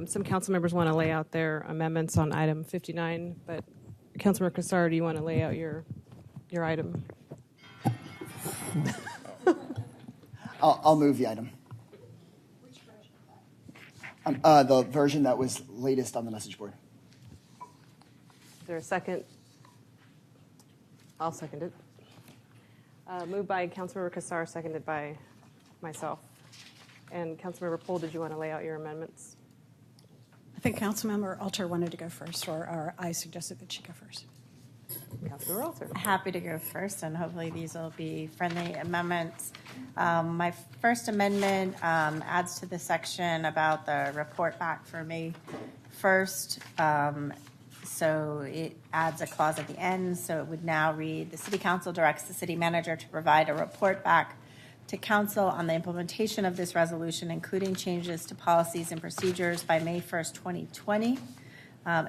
Some council members want to lay out their amendments on item 59, but Councilmember Casady, do you want to lay out your item? I'll move the item. Which version? The version that was latest on the message board. Is there a second? I'll second it. Moved by Councilmember Casar, seconded by myself. And Councilmember Pohl, did you want to lay out your amendments? I think Councilmember Alter wanted to go first, or I suggested that she go first. Councilmember Alter. Happy to go first, and hopefully these will be friendly amendments. My first amendment adds to the section about the report back for May 1st. So it adds a clause at the end. So it would now read, the City Council directs the City Manager to provide a report back to Council on the implementation of this resolution, including changes to policies and procedures by May 1st, 2020.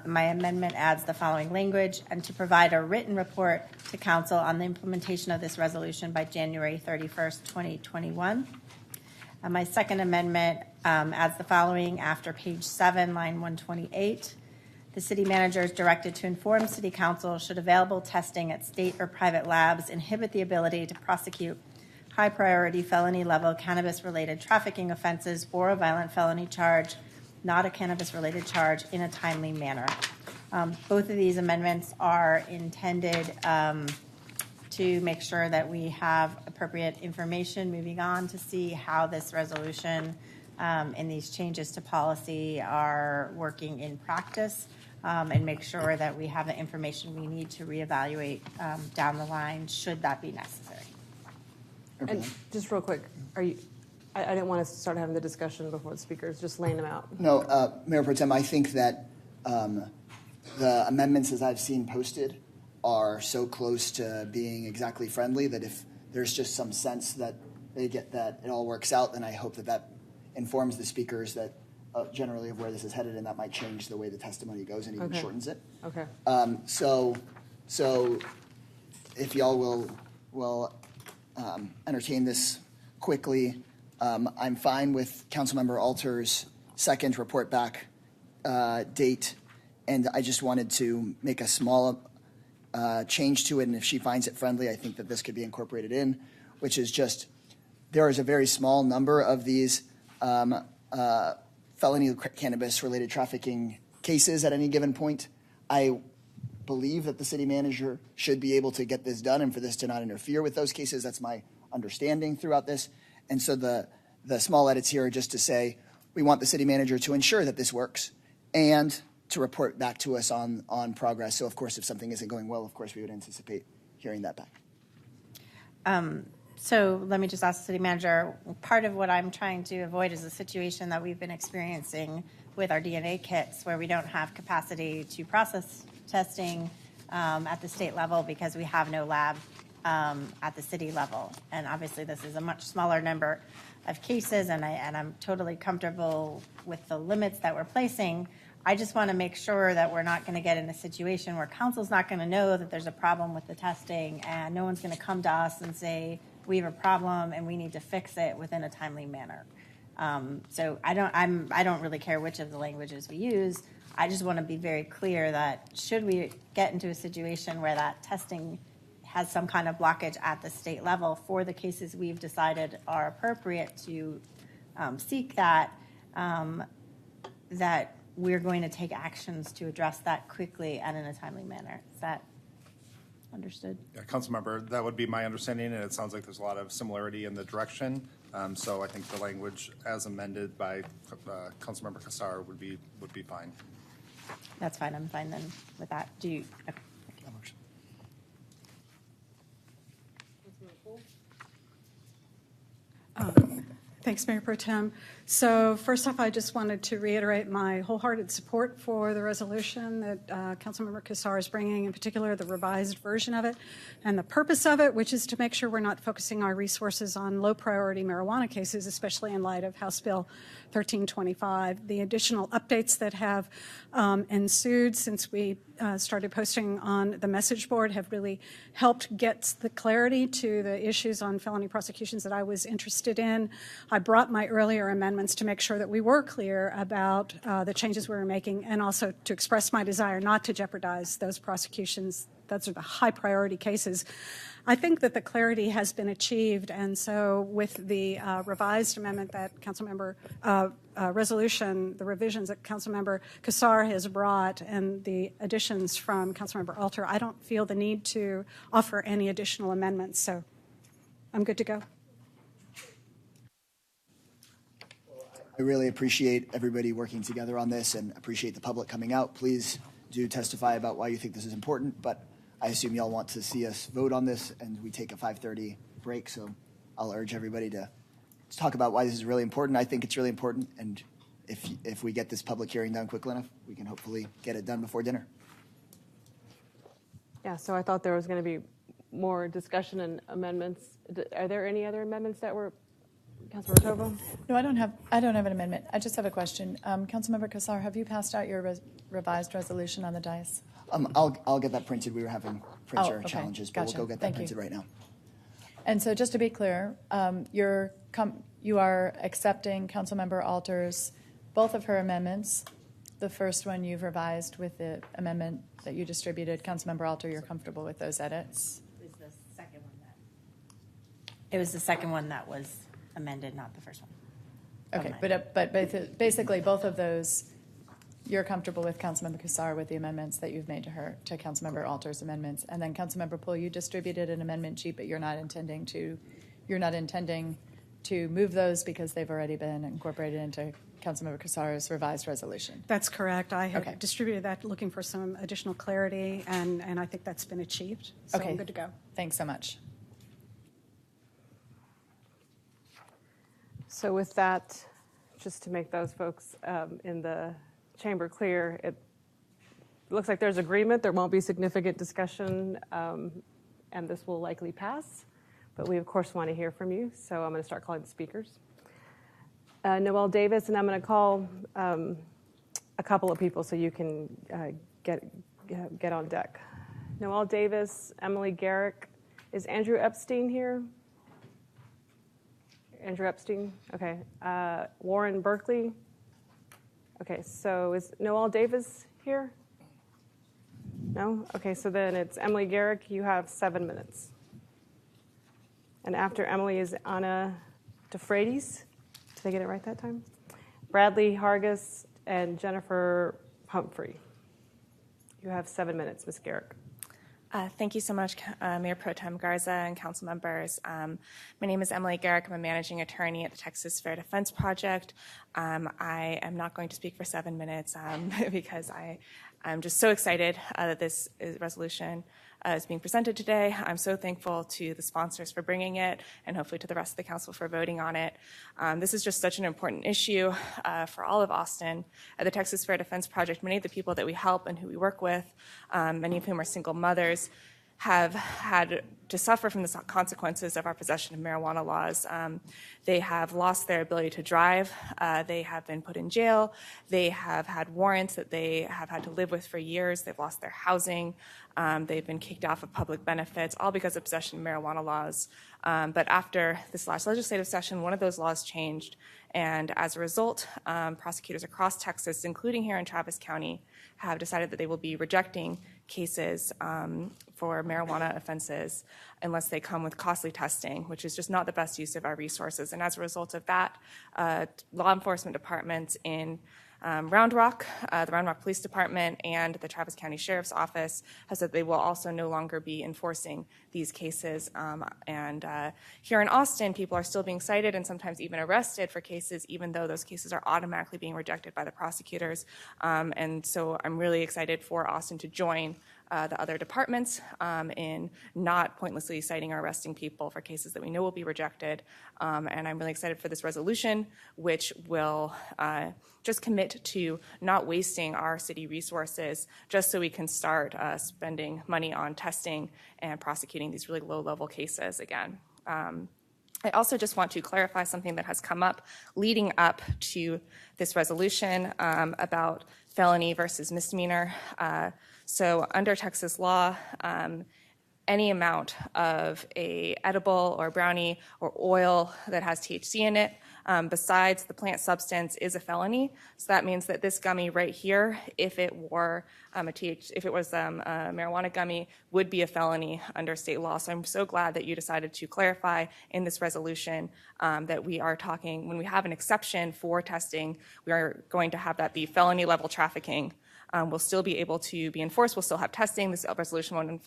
My amendment adds the following language, and to provide a written report to Council on the implementation of this resolution by January 31st, 2021. My second amendment adds the following after page 7, line 128. The City Manager is directed to inform City Council should available testing at state or private labs inhibit the ability to prosecute high-priority felony-level cannabis-related trafficking offenses or a violent felony charge, not a cannabis-related charge, in a timely manner. Both of these amendments are intended to make sure that we have appropriate information moving on to see how this resolution and these changes to policy are working in practice, and make sure that we have the information we need to reevaluate down the line should that be necessary. Okay. And just real quick, I didn't want to start having the discussion before the speakers, just laying them out. No, Mayor Pro Tem, I think that the amendments as I've seen posted are so close to being exactly friendly that if there's just some sense that they get that it all works out, then I hope that that informs the speakers that generally of where this is headed, and that might change the way the testimony goes and even shortens it. Okay. So if y'all will entertain this quickly, I'm fine with Councilmember Alter's second report back date, and I just wanted to make a small change to it, and if she finds it friendly, I think that this could be incorporated in, which is just there is a very small number of these felony cannabis-related trafficking cases at any given point. I believe that the city manager should be able to get this done and for this to not interfere with those cases. That's my understanding throughout this. And so the small edits here are just to say we want the city manager to ensure that this works and to report back to us on progress. So, of course, if something isn't going well, of course, we would anticipate hearing that back. So let me just ask the city manager, part of what I'm trying to avoid is a situation that we've been experiencing with our DNA kits where we don't have capacity to process testing at the state level because we have no lab at the city level. And obviously this is a much smaller number of cases, and I'm totally comfortable with the limits that we're placing. I just want to make sure that we're not going to get in a situation where council's not going to know that there's a problem with the testing and no one's going to come to us and say, we have a problem and we need to fix it within a timely manner. So I don't really care which of the languages we use. I just want to be very clear that should we get into a situation where that testing has some kind of blockage at the state level for the cases we've decided are appropriate to seek that, that we're going to take actions to address that quickly and in a timely manner. Is that understood? Yeah, Councilmember, that would be my understanding, and it sounds like there's a lot of similarity in the direction. So I think the language as amended by Councilmember Casar would be fine. That's fine. I'm fine then with that. Do you? Okay. Thanks, Mayor Pro Tem. So first off, I just wanted to reiterate my wholehearted support for the resolution that Councilmember Casar is bringing, in particular the revised version of it, and the purpose of it, which is to make sure we're not focusing our resources on low-priority marijuana cases, especially in light of House Bill 1325. The additional updates that have ensued since we started posting on the message board have really helped get the clarity to the issues on felony prosecutions that I was interested in. I brought my earlier amendments to make sure that we were clear about the changes we were making, and also to express my desire not to jeopardize those prosecutions. Those are the high priority cases. I think that the clarity has been achieved, and so with the revised amendment that Councilmember resolution, the revisions that Councilmember Casar has brought, and the additions from Councilmember Alter, I don't feel the need to offer any additional amendments. So I'm good to go. I really appreciate everybody working together on this and appreciate the public coming out. Please do testify about why you think this is important, but I assume y'all want to see us vote on this, and we take a 5:30 break, so I'll urge everybody to talk about why this is really important. I think it's really important, and if we get this public hearing done quickly enough, we can hopefully get it done before dinner. Yeah, so I thought there was going to be more discussion and amendments. Are there any other amendments that were, Councilmember Tova? No, I don't have an amendment. I just have a question. Councilmember Casar, have you passed out your revised resolution on the dais? I'll get that printed. We were having printer okay. challenges, but Gotcha. we'll go get that Thank printed you. right now. And so just to be clear, you are accepting Councilmember Alter's, both of her amendments. The first one you've revised with the amendment that you distributed. Councilmember Alter, you're comfortable with those edits? It was the second one that was amended, not the first one. Okay, but basically both of those, you're comfortable with Councilmember Casar with the amendments that you've made to Councilmember Alter's amendments, and then Councilmember Poole, you distributed an amendment sheet, but you're not intending to move those because they've already been incorporated into Councilmember Casar's revised resolution. That's correct. I have Okay. distributed that looking for some additional clarity, and I think that's been achieved. So Okay. I'm good to go. Thanks so much. So with that, just to make those folks in the chamber clear, it looks like there's agreement. There won't be significant discussion, and this will likely pass. But we, of course, want to hear from you. So I'm going to start calling the speakers. Noel Davis, and I'm going to call a couple of people so you can get on deck. Noel Davis, Emily Garrick. Is Andrew Epstein here? Andrew Epstein? Okay. Warren Berkeley? Okay, so is Noel Davis here? No? Okay, so then it's Emily Garrick. You have 7 minutes. And after Emily is Anna DeFreitas. Did I get it right that time? Bradley Hargis and Jennifer Humphrey. You have 7 minutes, Ms. Garrick. Thank you so much, Mayor Pro Tem Garza and council members. My name is Emily Garrick. I'm a managing attorney at the Texas Fair Defense Project. I am not going to speak for 7 minutes because I'm just so excited that this resolution is being presented today. I'm so thankful to the sponsors for bringing it and hopefully to the rest of the council for voting on it. This is just such an important issue for all of Austin. At the Texas Fair Defense Project, many of the people that we help and who we work with, many of whom are single mothers, have had to suffer from the consequences of our possession of marijuana laws. They have lost their ability to drive. They have been put in jail. They have had warrants that they have had to live with for years. They've lost their housing. They've been kicked off of public benefits, all because of possession of marijuana laws. But after this last legislative session, one of those laws changed. And as a result, prosecutors across Texas, including here in Travis County, have decided that they will be rejecting cases for marijuana offenses unless they come with costly testing, which is just not the best use of our resources. And as a result of that, law enforcement departments in Round Rock, the Round Rock Police Department, and the Travis County Sheriff's Office has said they will also no longer be enforcing these cases. And here in Austin, people are still being cited and sometimes even arrested for cases, even though those cases are automatically being rejected by the prosecutors. And so I'm really excited for Austin to join the other departments in not pointlessly citing or arresting people for cases that we know will be rejected. And I'm really excited for this resolution, which will just commit to not wasting our city resources just so we can start spending money on testing and prosecuting these really low-level cases again. I also just want to clarify something that has come up leading up to this resolution about felony versus misdemeanor. So under Texas law, any amount of a edible or brownie or oil that has THC in it, besides the plant substance, is a felony. So that means that this gummy right here, if it were a marijuana gummy, would be a felony under state law. So I'm so glad that you decided to clarify in this resolution that we are talking, when we have an exception for testing, we are going to have that be felony level trafficking. Will still be able to be enforced. We'll still have testing. This resolution won't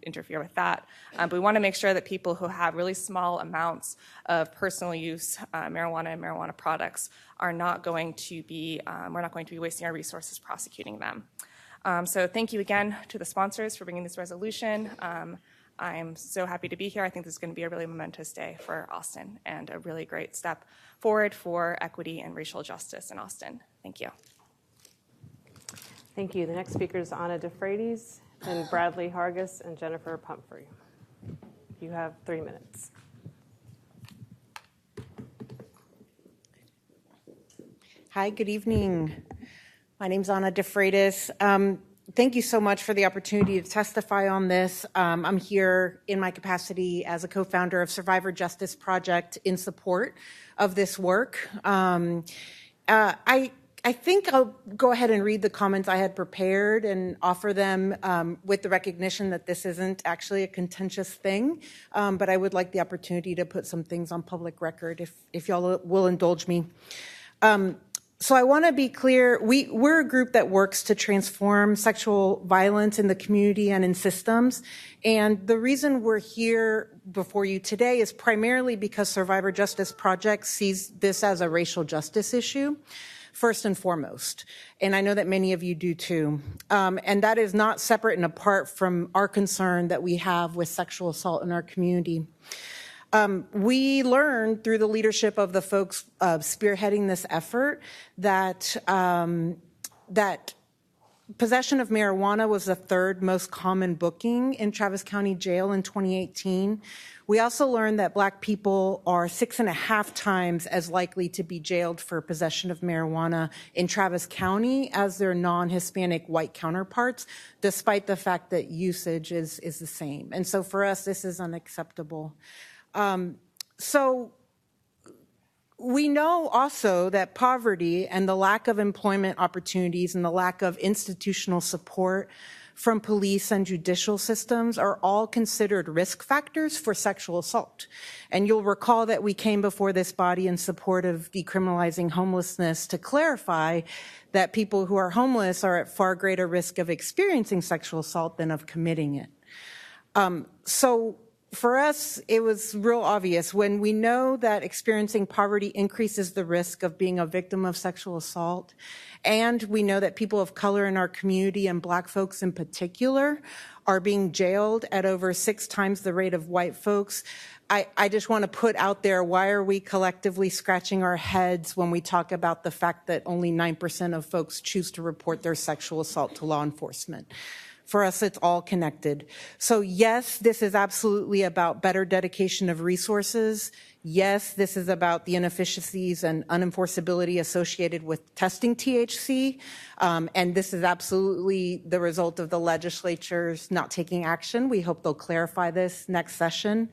interfere with that. But we want to make sure that people who have really small amounts of personal use marijuana and marijuana products are not going to be, we're not going to be wasting our resources prosecuting them. So thank you again to the sponsors for bringing this resolution. I'm so happy to be here. I think this is going to be a really momentous day for Austin and a really great step forward for equity and racial justice in Austin. Thank you. Thank you. The next speaker is Anna DeFreitas, and Bradley Hargis and Jennifer Pumphrey. You have 3 minutes. Hi, good evening. My name's Anna DeFreitas. Thank you so much for the opportunity to testify on this. I'm here in my capacity as a co-founder of Survivor Justice Project in support of this work. I think I'll go ahead and read the comments I had prepared and offer them with the recognition that this isn't actually a contentious thing, but I would like the opportunity to put some things on public record if y'all will indulge me. So I want to be clear, we're a group that works to transform sexual violence in the community and in systems, and the reason we're here before you today is primarily because Survivor Justice Project sees this as a racial justice issue. First and foremost, and I know that many of you do too. And that is not separate and apart from our concern that we have with sexual assault in our community. We learned through the leadership of the folks spearheading this effort that possession of marijuana was the third most common booking in Travis County Jail in 2018. We also learned that Black people are 6.5 times as likely to be jailed for possession of marijuana in Travis County as their non-Hispanic white counterparts, despite the fact that usage is the same. And so for us, this is unacceptable. So we know also that poverty and the lack of employment opportunities and the lack of institutional support from police and judicial systems are all considered risk factors for sexual assault. And you'll recall that we came before this body in support of decriminalizing homelessness to clarify that people who are homeless are at far greater risk of experiencing sexual assault than of committing it. So for us, it was real obvious when we know that experiencing poverty increases the risk of being a victim of sexual assault, and we know that people of color in our community and Black folks in particular are being jailed at over 6 times the rate of white folks. I just want to put out there, why are we collectively scratching our heads when we talk about the fact that only 9% of folks choose to report their sexual assault to law enforcement? For us, it's all connected. So yes, this is absolutely about better dedication of resources. Yes, this is about the inefficiencies and unenforceability associated with testing THC. And this is absolutely the result of the legislature's not taking action. We hope they'll clarify this next session.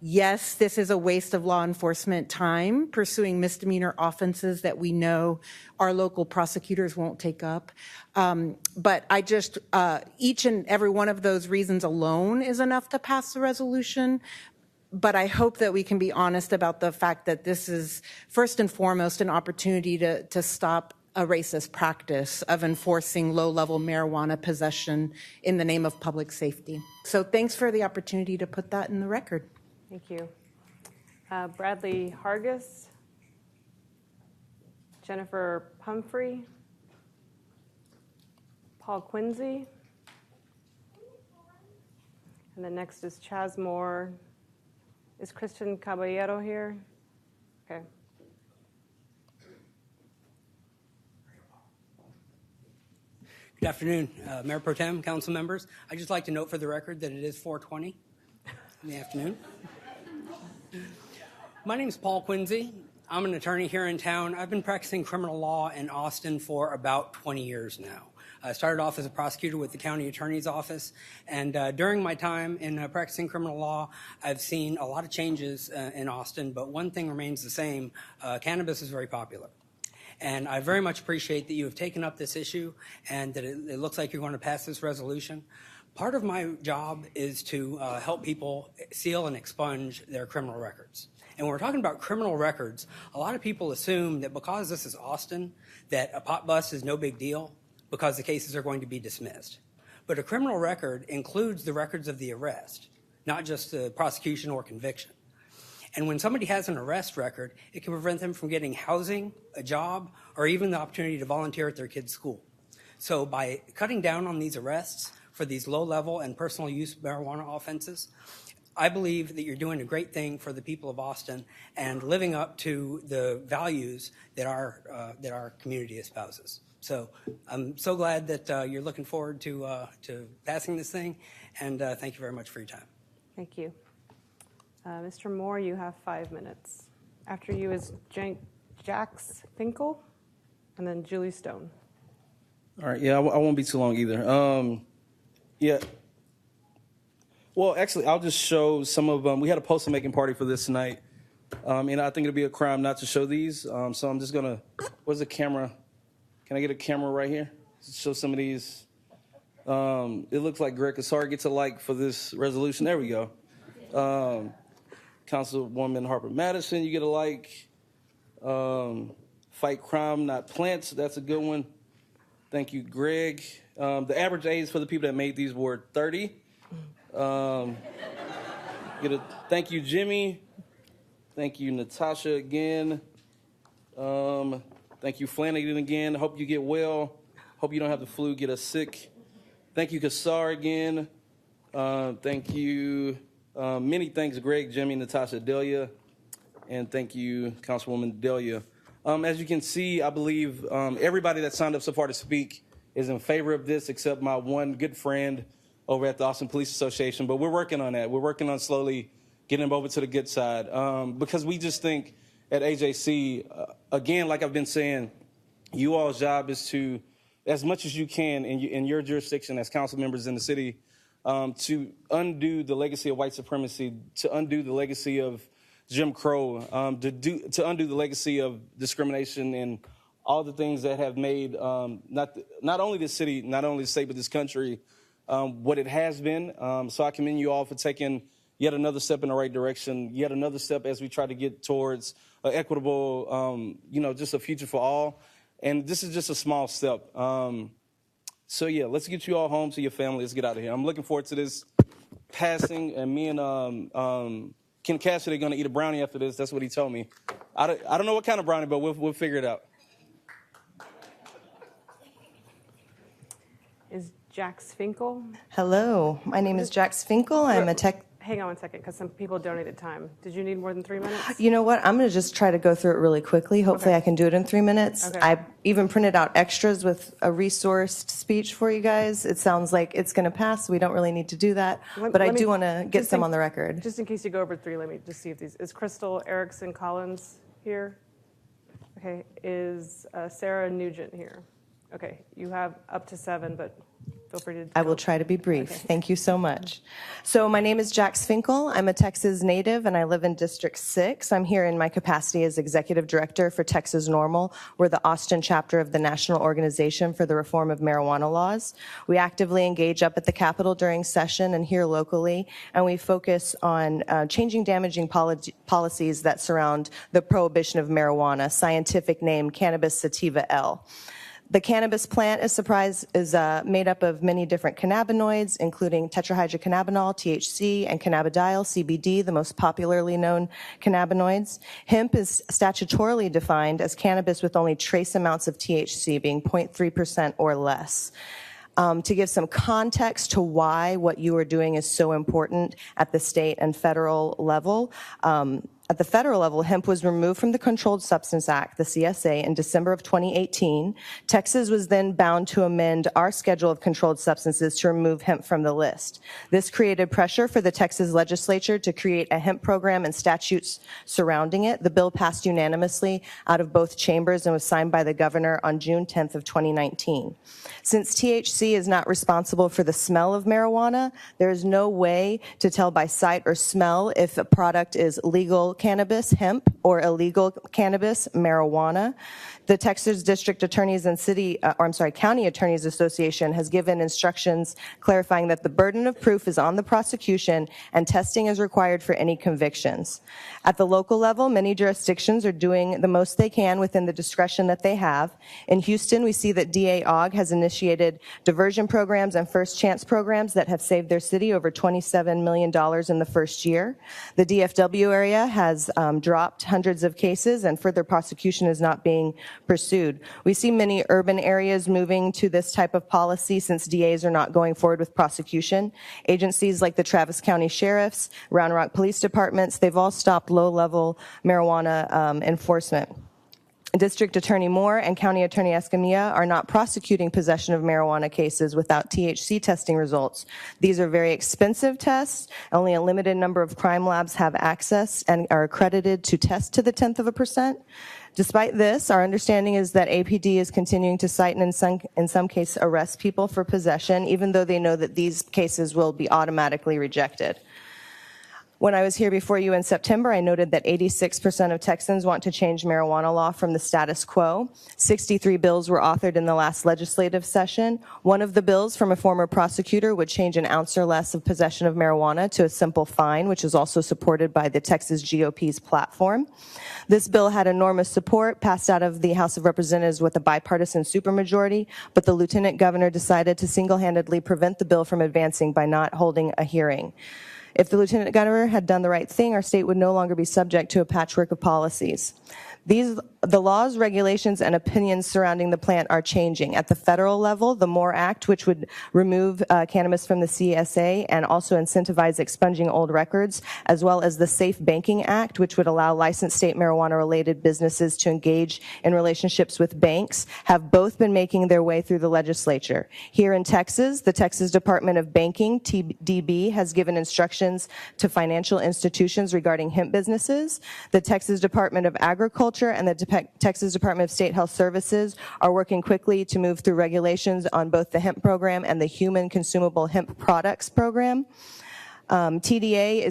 Yes, this is a waste of law enforcement time pursuing misdemeanor offenses that we know our local prosecutors won't take up. But I just, each and every one of those reasons alone is enough to pass the resolution. But I hope that we can be honest about the fact that this is first and foremost an opportunity to stop a racist practice of enforcing low-level marijuana possession in the name of public safety. So thanks for the opportunity to put that in the record. Thank you. Bradley Hargis, Jennifer Pumphrey, Paul Quincy, and the next is Chaz Moore. Is Christian Caballero here? Okay. Good afternoon, Mayor Pro Tem, council members. I'd just like to note for the record that it is 4:20 in the afternoon. My name is Paul Quincy. I'm an attorney here in town. I've been practicing criminal law in Austin for about 20 years now. I started off as a prosecutor with the county attorney's office, and during my time in practicing criminal law, I've seen a lot of changes in Austin, but one thing remains the same. Cannabis is very popular. And I very much appreciate that you have taken up this issue and that it looks like you're going to pass this resolution. Part of my job is to help people seal and expunge their criminal records. And when we're talking about criminal records, a lot of people assume that because this is Austin, that a pot bust is no big deal because the cases are going to be dismissed. But a criminal record includes the records of the arrest, not just the prosecution or conviction. And when somebody has an arrest record, it can prevent them from getting housing, a job, or even the opportunity to volunteer at their kid's school. So by cutting down on these arrests for these low-level and personal use marijuana offenses, I believe that you're doing a great thing for the people of Austin and living up to the values that our community espouses. So I'm so glad that you're looking forward to passing this thing, and thank you very much for your time. Thank you. Mr. Moore, you have 5 minutes. After you is Jax Finkel, and then Julie Stone. All right, yeah, I won't be too long either. Yeah. Well, actually, I'll just show some of them. We had a poster-making party for this tonight, and I think it'd be a crime not to show these. So I'm just going to, where's the camera? Can I get a camera right here? Show some of these. It looks like Greg Casady gets a like for this resolution. There we go. Councilwoman Harper Madison, you get a like. Fight crime, not plants. That's a good one. Thank you, Greg. The average age for the people that made these were 30. Thank you, Jimmy. Thank you, Natasha, again. Thank you, Flanagan, again. Hope you get well. Hope you don't have the flu, get us sick. Thank you, Kassar, again. Thank you. Many thanks, Greg, Jimmy, Natasha, Delia. And thank you, Councilwoman Delia. As you can see, I believe everybody that signed up so far to speak is in favor of this, except my one good friend over at the Austin Police Association. But we're working on that. We're working on slowly getting them over to the good side. Because we just think at AJC, again, like I've been saying, you all's job is to, as much as you can in your jurisdiction as council members in the city, to undo the legacy of white supremacy, to undo the legacy of Jim Crow, to undo the legacy of discrimination and all the things that have made not only this city, not only the state, but this country what it has been. So I commend you all for taking yet another step in the right direction, yet another step as we try to get towards an equitable, just a future for all. And this is just a small step. So yeah, let's get you all home to your family. Let's get out of here. I'm looking forward to this passing, and me and Ken Casady are going to eat a brownie after this. That's what he told me. I don't know what kind of brownie, but we'll figure it out. Is Jax Finkel? Hello, my name is Jax Finkel. I'm a tech. Hang on one second, because some people donated time. Did you need more than 3 minutes? You know what? I'm going to just try to go through it really quickly. Hopefully, Okay. I can do it in 3 minutes. Okay. I even printed out extras with a resourced speech for you guys. It sounds like it's going to pass. So we don't really need to do that, but I do want to get some on the record. Just in case you go over 3, let me just see if these. Is Crystal Erickson Collins here? Okay. Is Sarah Nugent here? Okay. You have up to 7, but feel free to. I will try to be brief. Okay. Thank you so much. So my name is Jax Finkel. I'm a Texas native, and I live in District 6. I'm here in my capacity as Executive Director for Texas NORML. We're the Austin chapter of the National Organization for the Reform of Marijuana Laws. We actively engage up at the Capitol during session and here locally, and we focus on changing damaging policies that surround the prohibition of marijuana, scientific name cannabis sativa L. The cannabis plant is made up of many different cannabinoids, including tetrahydrocannabinol, THC, and cannabidiol, CBD, the most popularly known cannabinoids. Hemp is statutorily defined as cannabis with only trace amounts of THC, being 0.3% or less. To give some context to why what you are doing is so important at the state and federal level, At the federal level, hemp was removed from the Controlled Substance Act, the CSA, in December of 2018. Texas was then bound to amend our schedule of controlled substances to remove hemp from the list. This created pressure for the Texas legislature to create a hemp program and statutes surrounding it. The bill passed unanimously out of both chambers and was signed by the governor on June 10th of 2019. Since THC is not responsible for the smell of marijuana, there is no way to tell by sight or smell if a product is legal cannabis, hemp, or illegal cannabis, marijuana. The Texas District Attorneys and County Attorneys Association has given instructions clarifying that the burden of proof is on the prosecution and testing is required for any convictions. At the local level, many jurisdictions are doing the most they can within the discretion that they have. In Houston, we see that DA Ogg has initiated diversion programs and first chance programs that have saved their city over $27 million in the first year. The DFW area has dropped hundreds of cases and further prosecution is not being pursued. We see many urban areas moving to this type of policy since DAs are not going forward with prosecution. Agencies like the Travis County Sheriffs, Round Rock Police Departments, they've all stopped low-level marijuana enforcement. District Attorney Moore and County Attorney Escamilla are not prosecuting possession of marijuana cases without THC testing results. These are very expensive tests. Only a limited number of crime labs have access and are accredited to test to the 0.1%. Despite this, our understanding is that APD is continuing to cite and in some cases arrest people for possession, even though they know that these cases will be automatically rejected. When I was here before you in September, I noted that 86% of Texans want to change marijuana law from the status quo. 63 bills were authored in the last legislative session. One of the bills from a former prosecutor would change an ounce or less of possession of marijuana to a simple fine, which is also supported by the Texas GOP's platform. This bill had enormous support, passed out of the House of Representatives with a bipartisan supermajority, but the lieutenant governor decided to single-handedly prevent the bill from advancing by not holding a hearing. If the lieutenant governor had done the right thing, our state would no longer be subject to a patchwork of policies. The laws, regulations, and opinions surrounding the plant are changing. At the federal level, the MORE Act, which would remove cannabis from the CSA and also incentivize expunging old records, as well as the Safe Banking Act, which would allow licensed state marijuana-related businesses to engage in relationships with banks, have both been making their way through the legislature. Here in Texas, the Texas Department of Banking, TDB, has given instructions to financial institutions regarding hemp businesses. The Texas Department of Agriculture and the Texas Department of State Health Services are working quickly to move through regulations on both the hemp program and the human consumable hemp products program. TDA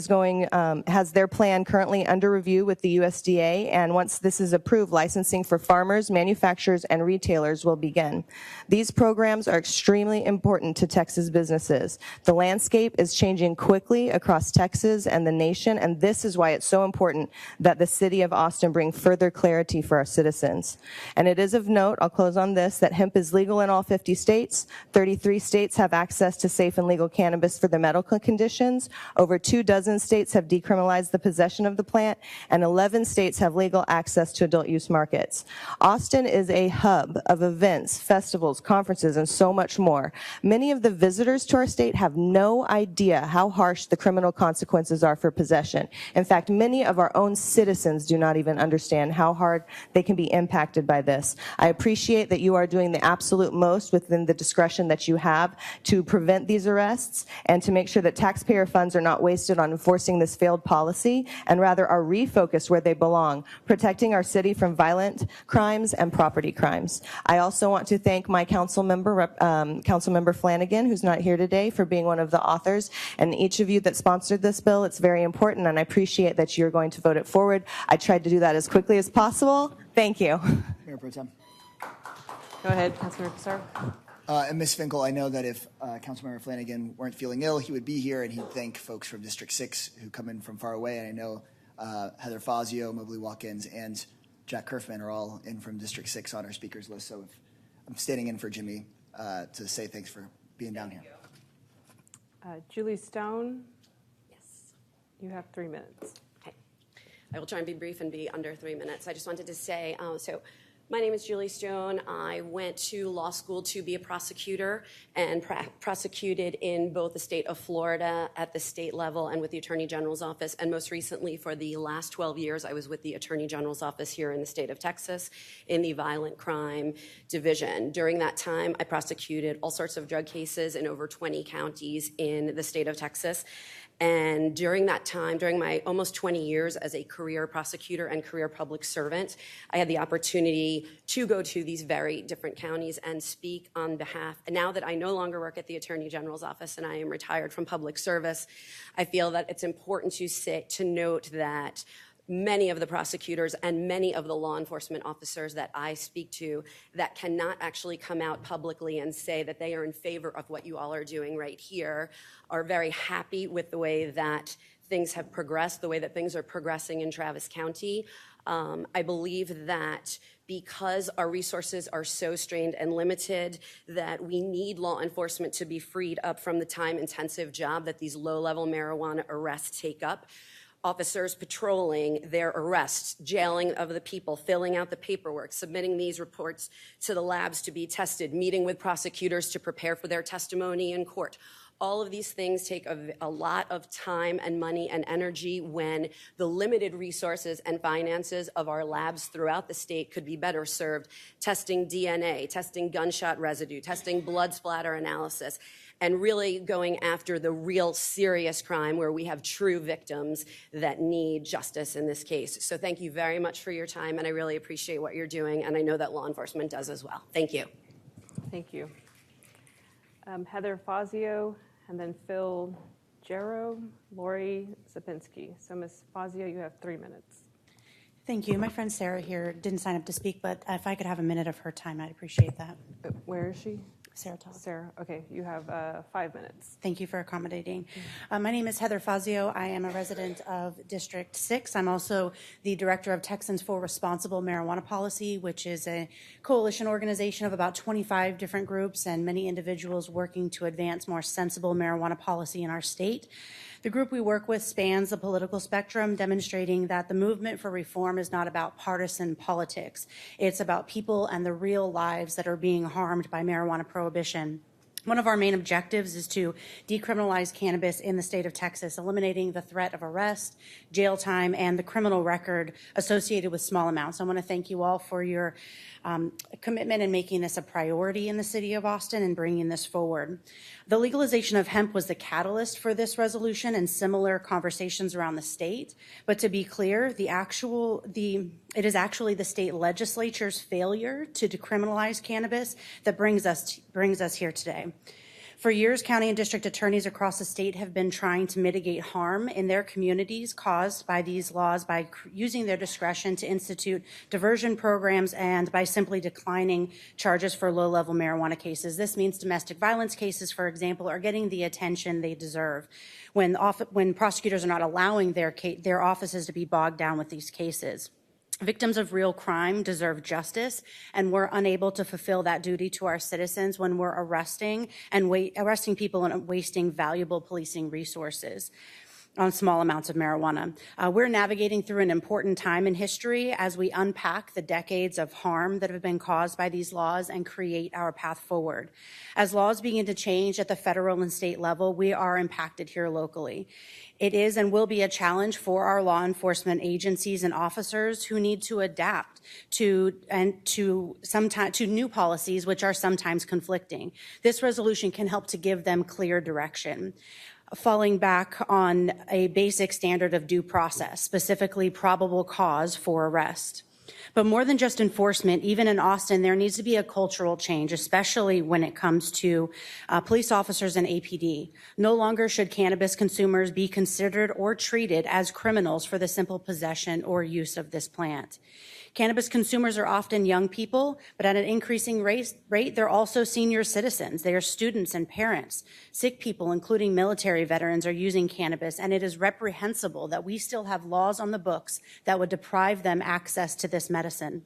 has their plan currently under review with the USDA, and once this is approved, licensing for farmers, manufacturers, and retailers will begin. These programs are extremely important to Texas businesses. The landscape is changing quickly across Texas and the nation, and this is why it's so important that the city of Austin bring further clarity for our citizens. And it is of note, I'll close on this, that hemp is legal in all 50 states. 33 states have access to safe and legal cannabis for their medical conditions. Over 24 states have decriminalized the possession of the plant, and 11 states have legal access to adult use markets. Austin is a hub of events, festivals, conferences, and so much more. Many of the visitors to our state have no idea how harsh the criminal consequences are for possession. In fact, many of our own citizens do not even understand how hard they can be impacted by this. I appreciate that you are doing the absolute most within the discretion that you have to prevent these arrests and to make sure that taxpayer funds are not wasted on enforcing this failed policy and rather are refocused where they belong, protecting our city from violent crimes and property crimes. I also want to thank my Councilmember Flanagan, who's not here today, for being one of the authors, and each of you that sponsored this bill. It's very important, and I appreciate that you're going to vote it forward. I tried to do that as quickly as possible. Thank you. Mayor Pro Tem. Go ahead, Councilmember Casar. And Ms. Finkel, I know that if Councilmember Flanagan weren't feeling ill, he would be here, and he'd thank folks from District 6 who come in from far away. And I know Heather Fazio, Mobley Watkins, and Jack Kerfman are all in from District 6 on our speakers list. So I'm standing in for Jimmy to say thanks for being down here. Julie Stone. Yes. You have 3 minutes. Okay. I will try and be brief and be under 3 minutes. I just wanted to say, My name is Julie Stone. I went to law school to be a prosecutor and prosecuted in both the state of Florida at the state level and with the Attorney General's office. And most recently, for the last 12 years, I was with the Attorney General's office here in the state of Texas in the violent crime division. During that time, I prosecuted all sorts of drug cases in over 20 counties in the state of Texas. And during that time, during my almost 20 years as a career prosecutor and career public servant, I had the opportunity to go to these very different counties and speak on behalf. And now that I no longer work at the Attorney General's office and I am retired from public service, I feel that it's important to note that many of the prosecutors and many of the law enforcement officers that I speak to that cannot actually come out publicly and say that they are in favor of what you all are doing right here are very happy with the way that things have progressed, the way that things are progressing in Travis County. I believe that because our resources are so strained and limited that we need law enforcement to be freed up from the time-intensive job that these low-level marijuana arrests take up. Officers patrolling their arrests, jailing of the people, filling out the paperwork, submitting these reports to the labs to be tested, meeting with prosecutors to prepare for their testimony in court. All of these things take a lot of time and money and energy when the limited resources and finances of our labs throughout the state could be better served testing DNA, testing gunshot residue, testing blood splatter analysis, and really going after the real serious crime where we have true victims that need justice in this case. So thank you very much for your time, and I really appreciate what you're doing, and I know that law enforcement does as well. Thank you. Thank you. Heather Fazio, and then Phil Jarrow, Lori Zapinski. So Ms. Fazio, you have 3 minutes. Thank you. My friend Sarah here didn't sign up to speak, but if I could have a minute of her time, I'd appreciate that. Where is she? Sarah Todd. Sarah, okay, you have 5 minutes. Thank you for accommodating. My name is Heather Fazio. I am a resident of District 6. I'm also the director of Texans for Responsible Marijuana Policy, which is a coalition organization of about 25 different groups and many individuals working to advance more sensible marijuana policy in our state. The group we work with spans the political spectrum, demonstrating that the movement for reform is not about partisan politics. It's about people and the real lives that are being harmed by marijuana prohibition. One of our main objectives is to decriminalize cannabis in the state of Texas, eliminating the threat of arrest, jail time, and the criminal record associated with small amounts. I want to thank you all for your commitment in making this a priority in the city of Austin and bringing this forward. The legalization of hemp was the catalyst for this resolution and similar conversations around the state. But to be clear, it is actually the state legislature's failure to decriminalize cannabis that brings us here today. For years, county and district attorneys across the state have been trying to mitigate harm in their communities caused by these laws by using their discretion to institute diversion programs and by simply declining charges for low-level marijuana cases. This means domestic violence cases, for example, are getting the attention they deserve when prosecutors are not allowing their offices to be bogged down with these cases. Victims of real crime deserve justice, and we're unable to fulfill that duty to our citizens when we're arresting people and wasting valuable policing resources on small amounts of marijuana. We're navigating through an important time in history as we unpack the decades of harm that have been caused by these laws and create our path forward. As laws begin to change at the federal and state level, we are impacted here locally. It is and will be a challenge for our law enforcement agencies and officers who need to adapt to new policies which are sometimes conflicting. This resolution can help to give them clear direction, falling back on a basic standard of due process, specifically probable cause for arrest. But more than just enforcement, even in Austin, there needs to be a cultural change, especially when it comes to police officers and APD. No longer should cannabis consumers be considered or treated as criminals for the simple possession or use of this plant. Cannabis consumers are often young people, but at an increasing rate, they're also senior citizens. They are students and parents. Sick people, including military veterans, are using cannabis, and it is reprehensible that we still have laws on the books that would deprive them access to this medicine.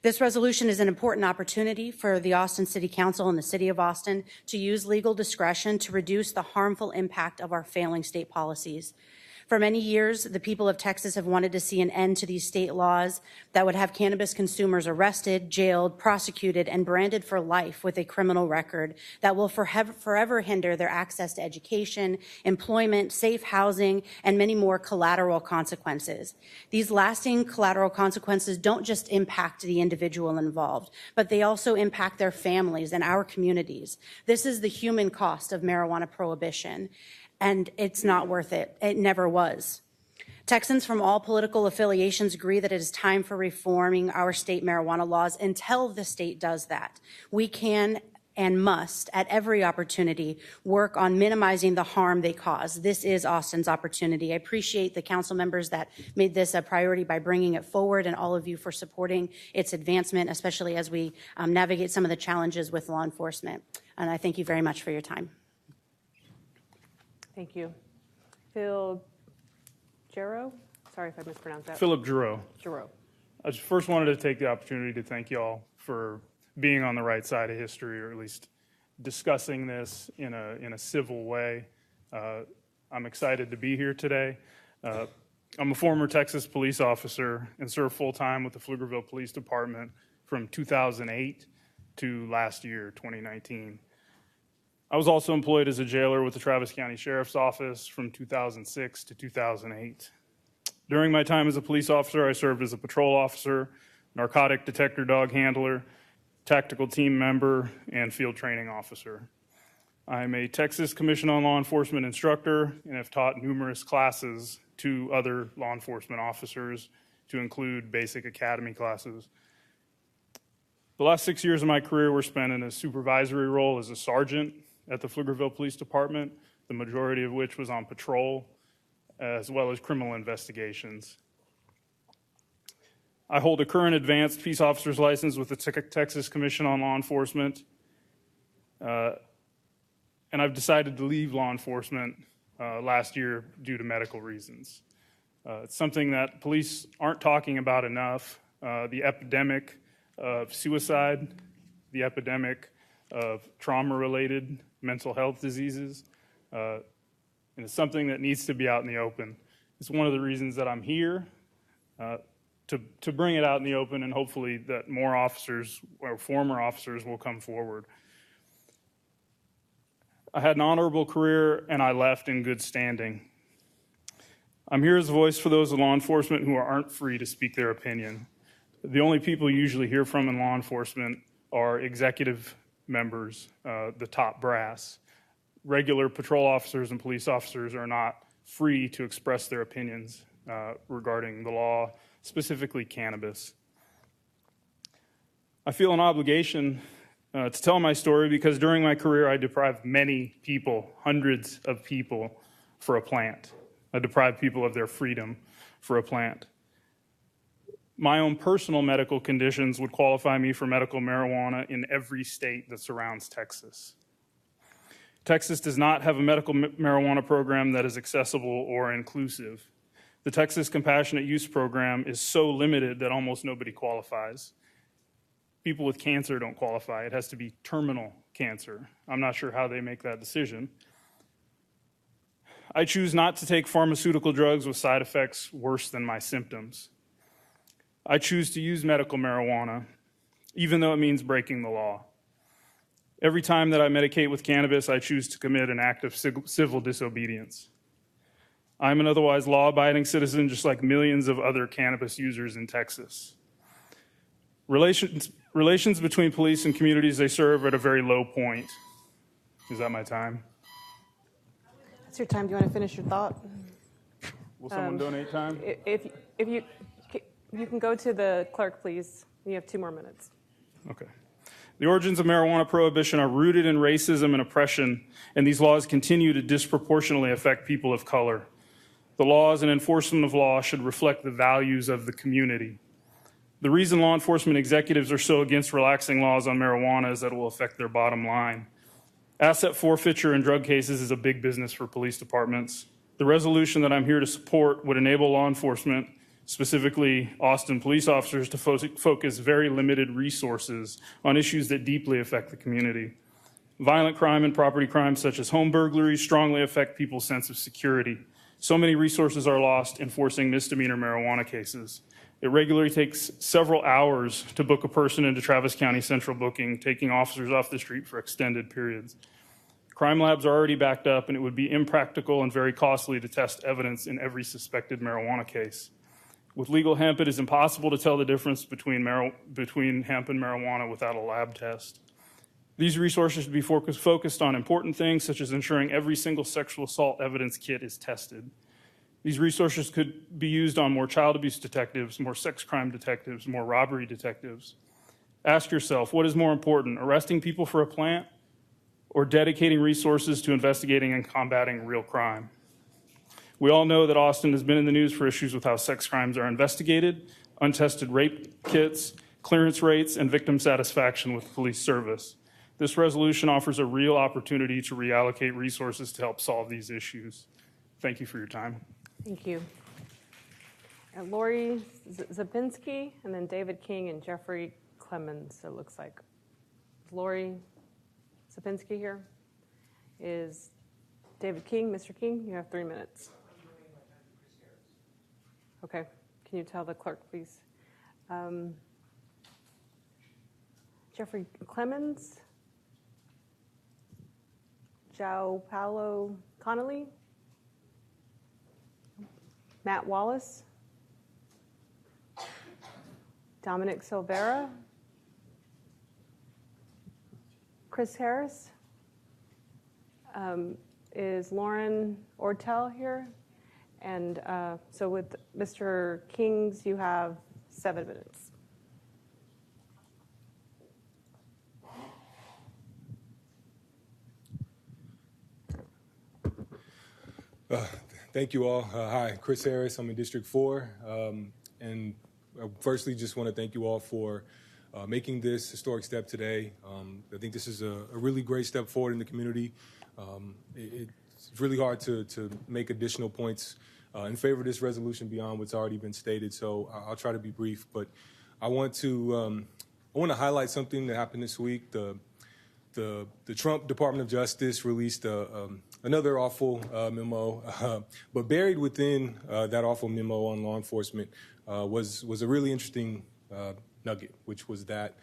This resolution is an important opportunity for the Austin City Council and the City of Austin to use legal discretion to reduce the harmful impact of our failing state policies. For many years, the people of Texas have wanted to see an end to these state laws that would have cannabis consumers arrested, jailed, prosecuted, and branded for life with a criminal record that will forever hinder their access to education, employment, safe housing, and many more collateral consequences. These lasting collateral consequences don't just impact the individual involved, but they also impact their families and our communities. This is the human cost of marijuana prohibition. And it's not worth it. It never was. Texans from all political affiliations agree that it is time for reforming our state marijuana laws until the state does that. We can and must, at every opportunity, work on minimizing the harm they cause. This is Austin's opportunity. I appreciate the council members that made this a priority by bringing it forward, and all of you for supporting its advancement, especially as we navigate some of the challenges with law enforcement. And I thank you very much for your time. Thank you. Phil Gero? Sorry if I mispronounced that. Philip Giroux. Giroux. I just first wanted to take the opportunity to thank you all for being on the right side of history, or at least discussing this in a civil way. I'm excited to be here today. I'm a former Texas police officer and served full-time with the Pflugerville Police Department from 2008 to last year, 2019. I was also employed as a jailer with the Travis County Sheriff's Office from 2006 to 2008. During my time as a police officer, I served as a patrol officer, narcotic detector dog handler, tactical team member, and field training officer. I'm a Texas Commission on Law Enforcement instructor and have taught numerous classes to other law enforcement officers, to include basic academy classes. The last 6 years of my career were spent in a supervisory role as a sergeant at the Pflugerville Police Department, the majority of which was on patrol, as well as criminal investigations. I hold a current advanced peace officer's license with the Texas Commission on Law Enforcement, and I've decided to leave law enforcement last year due to medical reasons. It's something that police aren't talking about enough, the epidemic of suicide, the epidemic of trauma-related mental health diseases, and it's something that needs to be out in the open. It's one of the reasons that I'm here, to bring it out in the open, and hopefully that more officers or former officers will come forward. I had an honorable career and I left in good standing. I'm here as a voice for those in law enforcement who aren't free to speak their opinion. The only people you usually hear from in law enforcement are executive members, the top brass. Regular patrol officers and police officers are not free to express their opinions regarding the law, specifically cannabis. I feel an obligation to tell my story because during my career I deprived many people, hundreds of people, for a plant. I deprived people of their freedom for a plant. My own personal medical conditions would qualify me for medical marijuana in every state that surrounds Texas. Texas does not have a medical marijuana program that is accessible or inclusive. The Texas Compassionate Use Program is so limited that almost nobody qualifies. People with cancer don't qualify. It has to be terminal cancer. I'm not sure how they make that decision. I choose not to take pharmaceutical drugs with side effects worse than my symptoms. I choose to use medical marijuana, even though it means breaking the law. Every time that I medicate with cannabis, I choose to commit an act of civil disobedience. I'm an otherwise law-abiding citizen, just like millions of other cannabis users in Texas. Relations between police and communities they serve are at a very low point. Is that my time? That's your time. Do you want to finish your thought? Will someone donate time? If you can go to the clerk, please. You have 2 more minutes. Okay. The origins of marijuana prohibition are rooted in racism and oppression, and these laws continue to disproportionately affect people of color. The laws and enforcement of law should reflect the values of the community. The reason law enforcement executives are so against relaxing laws on marijuana is that it will affect their bottom line. Asset forfeiture in drug cases is a big business for police departments. The resolution that I'm here to support would enable law enforcement, specifically Austin police officers, to focus very limited resources on issues that deeply affect the community. Violent crime and property crimes such as home burglaries strongly affect people's sense of security. So many resources are lost enforcing misdemeanor marijuana cases. It regularly takes several hours to book a person into Travis County Central Booking, taking officers off the street for extended periods. Crime labs are already backed up, and it would be impractical and very costly to test evidence in every suspected marijuana case. With legal hemp, it is impossible to tell the difference between hemp and marijuana without a lab test. These resources should be focused on important things, such as ensuring every single sexual assault evidence kit is tested. These resources could be used on more child abuse detectives, more sex crime detectives, more robbery detectives. Ask yourself, what is more important, arresting people for a plant or dedicating resources to investigating and combating real crime? We all know that Austin has been in the news for issues with how sex crimes are investigated, untested rape kits, clearance rates, and victim satisfaction with police service. This resolution offers a real opportunity to reallocate resources to help solve these issues. Thank you for your time. Thank you. Lori Zabinski, and then David King and Jeffrey Clemens, it looks like. Is Lori Zabinski here? Is David King? Mr. King, you have 3 minutes. Okay. Can you tell the clerk, please? Jeffrey Clemens? João Paulo Connolly? Matt Wallace? Dominic Silvera? Chris Harris? Is Lauren Ortel here? And so with Mr. King's, you have 7 minutes. Thank you all. Hi, Chris Harris. I'm in District 4. And I firstly just want to thank you all for making this historic step today. I think this is a really great step forward in the community. It's really hard to make additional points in favor of this resolution beyond what's already been stated, so I'll try to be brief. But I want to highlight something that happened this week. The Trump Department of Justice released another awful memo, but buried within that awful memo on law enforcement was a really interesting nugget, which was that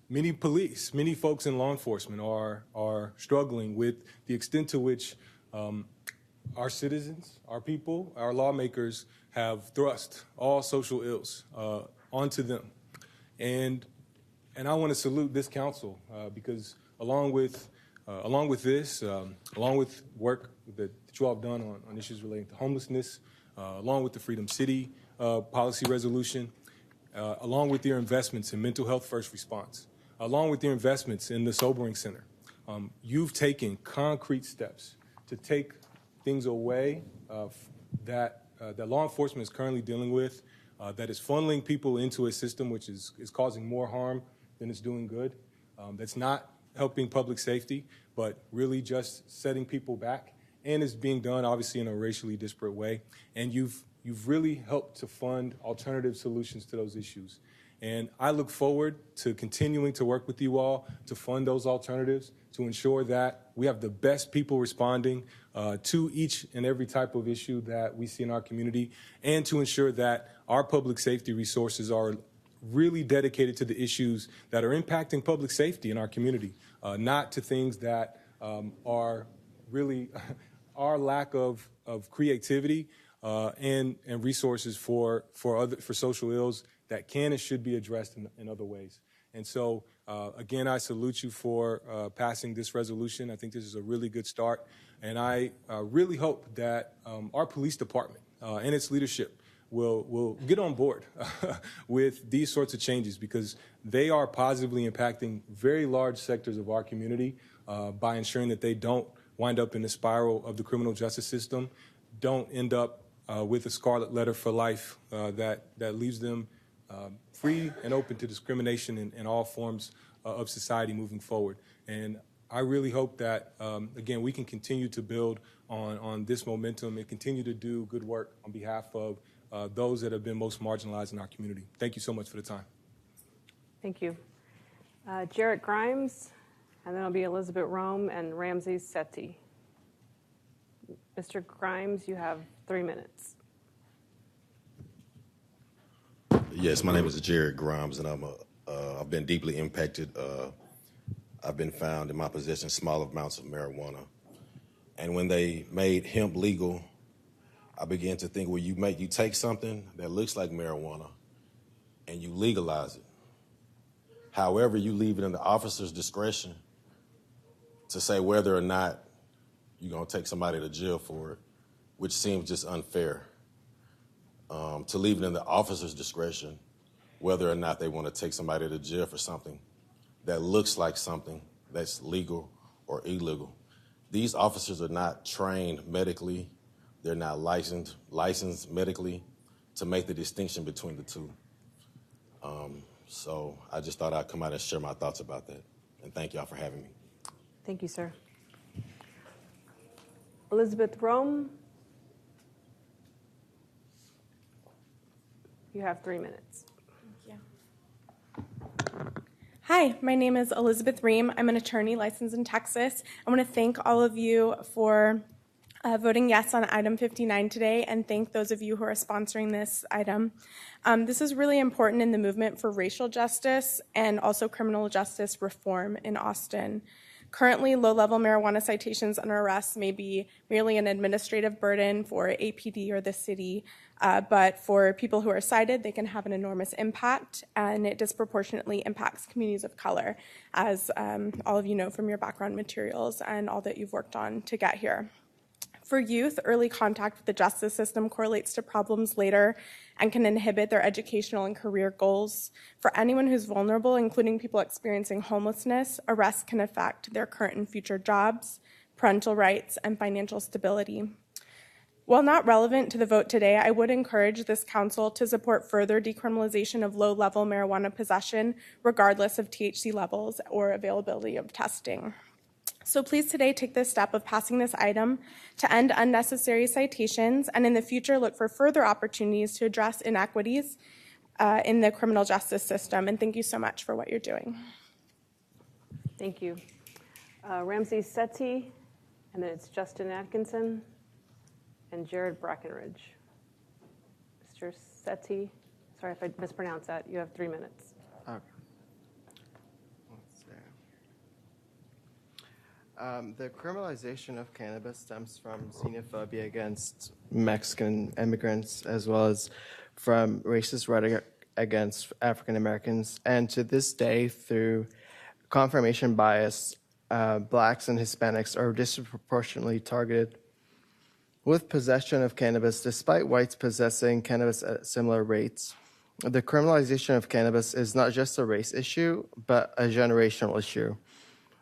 many folks in law enforcement are struggling with the extent to which our citizens, our people, our lawmakers have thrust all social ills onto them. And I want to salute this council because along with work that you all have done on issues relating to homelessness, along with the Freedom City policy resolution, along with your investments in mental health first response, along with your investments in the Sobering Center, you've taken concrete steps to take things away that law enforcement is currently dealing with, that is funneling people into a system which is causing more harm than it's doing good, that's not helping public safety, but really just setting people back, and is being done obviously in a racially disparate way. And you've really helped to fund alternative solutions to those issues. And I look forward to continuing to work with you all to fund those alternatives, to ensure that we have the best people responding to each and every type of issue that we see in our community, and to ensure that our public safety resources are really dedicated to the issues that are impacting public safety in our community, not to things that are really our lack of creativity and resources for social ills that can and should be addressed in other ways. And so, again, I salute you for passing this resolution. I think this is a really good start. And I really hope that our police department and its leadership will get on board with these sorts of changes, because they are positively impacting very large sectors of our community by ensuring that they don't wind up in the spiral of the criminal justice system, don't end up with a scarlet letter for life that leaves them free and open to discrimination in all forms of society moving forward. And I really hope that, again, we can continue to build on this momentum and continue to do good work on behalf of those that have been most marginalized in our community. Thank you so much for the time. Thank you. Jarrett Grimes, and then it'll be Elizabeth Rome and Ramsey Sethi. Mr. Grimes, you have 3 minutes. Yes, my name is Jared Grimes, and I've been deeply impacted. I've been found in my possession small amounts of marijuana. And when they made hemp legal, I began to think, well, you take something that looks like marijuana and you legalize it. However, you leave it in the officer's discretion to say whether or not you're going to take somebody to jail for it, which seems just unfair. To leave it in the officer's discretion whether or not they want to take somebody to jail for something that looks like something that's legal or illegal. These officers are not trained medically. They're not licensed medically to make the distinction between the two. So I just thought I'd come out and share my thoughts about that. And thank y'all for having me. Thank you, sir. Elizabeth Rome, you have 3 minutes. Thank you. Hi, my name is Elizabeth Ream. I'm an attorney licensed in Texas. I want to thank all of you for voting yes on item 59 today, and thank those of you who are sponsoring this item. This is really important in the movement for racial justice and also criminal justice reform in Austin. Currently, low-level marijuana citations and arrests may be merely an administrative burden for APD or the city, but for people who are cited, they can have an enormous impact, and it disproportionately impacts communities of color, as all of you know from your background materials and all that you've worked on to get here. For youth, early contact with the justice system correlates to problems later and can inhibit their educational and career goals. For anyone who's vulnerable, including people experiencing homelessness, arrests can affect their current and future jobs, parental rights, and financial stability. While not relevant to the vote today, I would encourage this council to support further decriminalization of low-level marijuana possession, regardless of THC levels or availability of testing. So please today take this step of passing this item to end unnecessary citations, and in the future look for further opportunities to address inequities in the criminal justice system. And thank you so much for what you're doing. Thank you. Ramsey Sethi, and then it's Justin Atkinson and Jared Brackenridge. Mr. Sethi, sorry if I mispronounced that. You have 3 minutes. Okay. The criminalization of cannabis stems from xenophobia against Mexican immigrants, as well as from racist rhetoric against African Americans. And to this day, through confirmation bias, blacks and Hispanics are disproportionately targeted with possession of cannabis, despite whites possessing cannabis at similar rates. The criminalization of cannabis is not just a race issue, but a generational issue.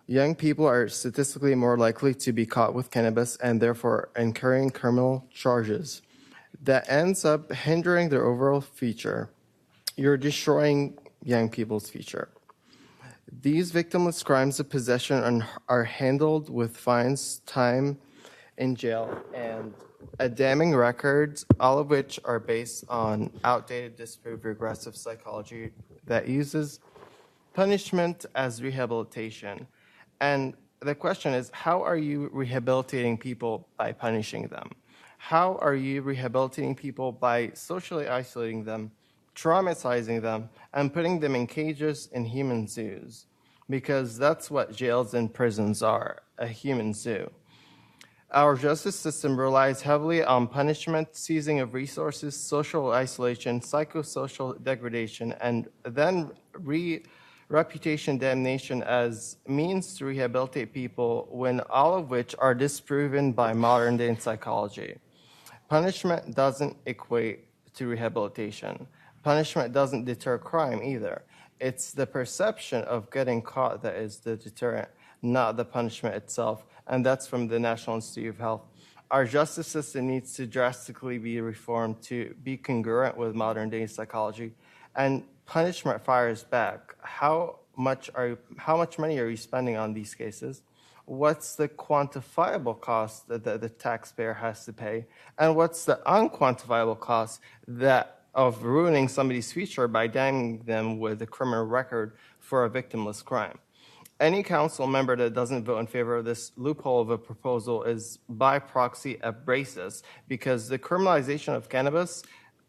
Young people are statistically more likely to be caught with cannabis and therefore incurring criminal charges. That ends up hindering their overall future. You're destroying young people's future. These victimless crimes of possession are handled with fines, time in jail, and a damning record, all of which are based on outdated, disproved, regressive psychology that uses punishment as rehabilitation. And the question is, how are you rehabilitating people by punishing them? How are you rehabilitating people by socially isolating them, traumatizing them, and putting them in cages in human zoos? Because that's what jails and prisons are, a human zoo. Our justice system relies heavily on punishment, seizing of resources, social isolation, psychosocial degradation, and then reputation damnation as means to rehabilitate people, when all of which are disproven by modern day psychology. Punishment doesn't equate to rehabilitation. Punishment doesn't deter crime either. It's the perception of getting caught that is the deterrent, not the punishment itself, and that's from the National Institute of Health. Our justice system needs to drastically be reformed to be congruent with modern day psychology, and punishment fires back. How much money are you spending on these cases? What's the quantifiable cost that the taxpayer has to pay? And what's the unquantifiable cost of ruining somebody's future by damning them with a criminal record for a victimless crime? any council member that doesn't vote in favor of this loophole of a proposal is by proxy a racist, because the criminalization of cannabis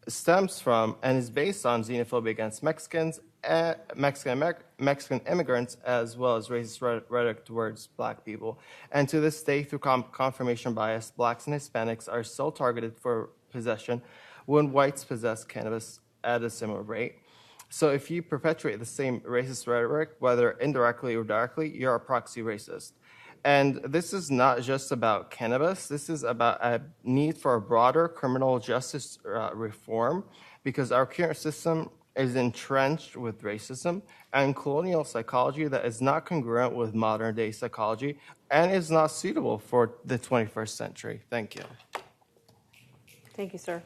stems from and is based on xenophobia against Mexicans, Mexican immigrants, as well as racist rhetoric towards black people. And to this day, through confirmation bias, blacks and Hispanics are still targeted for possession when whites possess cannabis at a similar rate. So if you perpetuate the same racist rhetoric, whether indirectly or directly, you're a proxy racist. And this is not just about cannabis. This is about a need for a broader criminal justice reform, because our current system is entrenched with racism and colonial psychology that is not congruent with modern day psychology and is not suitable for the 21st century. Thank you. Thank you, sir.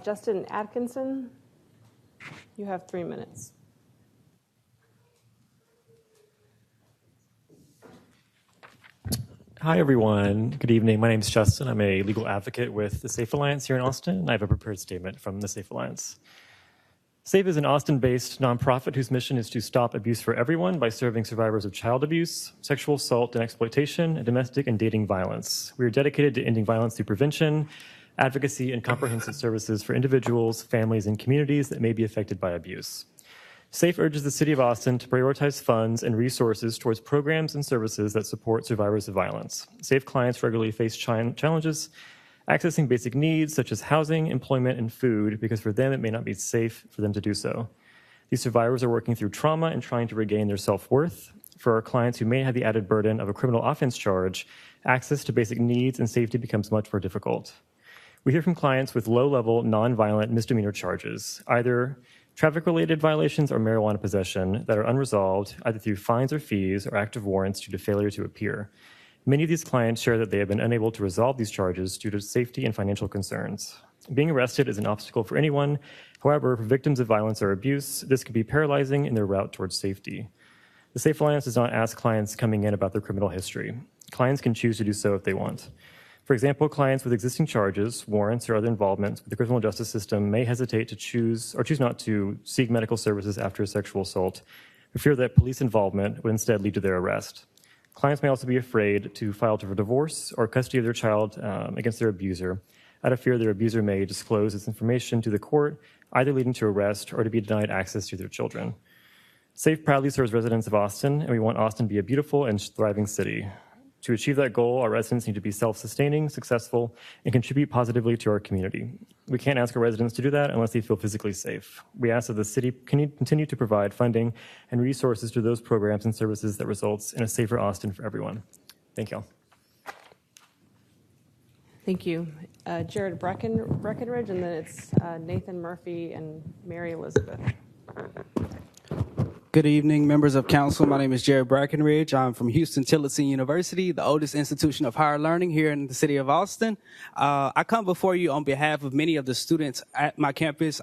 Justin Atkinson, you have 3 minutes. Hi, everyone. Good evening. My name is Justin. I'm a legal advocate with the SAFE Alliance here in Austin. I have a prepared statement from the SAFE Alliance. SAFE is an Austin-based nonprofit whose mission is to stop abuse for everyone by serving survivors of child abuse, sexual assault and exploitation, and domestic and dating violence. We are dedicated to ending violence through prevention, advocacy, and comprehensive services for individuals, families, and communities that may be affected by abuse. SAFE urges the City of Austin to prioritize funds and resources towards programs and services that support survivors of violence. SAFE clients regularly face challenges accessing basic needs such as housing, employment, and food, because for them it may not be safe for them to do so. These survivors are working through trauma and trying to regain their self-worth. For our clients who may have the added burden of a criminal offense charge, access to basic needs and safety becomes much more difficult. We hear from clients with low-level, non-violent misdemeanor charges, either traffic-related violations or marijuana possession, that are unresolved either through fines or fees or active warrants due to failure to appear. Many of these clients share that they have been unable to resolve these charges due to safety and financial concerns. Being arrested is an obstacle for anyone. However, for victims of violence or abuse, this can be paralyzing in their route towards safety. The SAFE Alliance does not ask clients coming in about their criminal history. Clients can choose to do so if they want. For example, clients with existing charges, warrants, or other involvements with the criminal justice system may hesitate to choose not to seek medical services after a sexual assault, for fear that police involvement would instead lead to their arrest. Clients may also be afraid to file for divorce or custody of their child against their abuser, out of fear their abuser may disclose this information to the court, either leading to arrest or to be denied access to their children. SAFE proudly serves residents of Austin, and we want Austin to be a beautiful and thriving city. To achieve that goal, our residents need to be self-sustaining, successful, and contribute positively to our community. We can't ask our residents to do that unless they feel physically safe. We ask that the city continue to provide funding and resources to those programs and services that results in a safer Austin for everyone. Thank you. Thank you. Jared Breckenridge, and then it's Nathan Murphy and Mary Elizabeth. Good evening, members of council. My name is Jared Breckenridge. I'm from Houston-Tillotson University, the oldest institution of higher learning here in the city of Austin. I come before you on behalf of many of the students at my campus.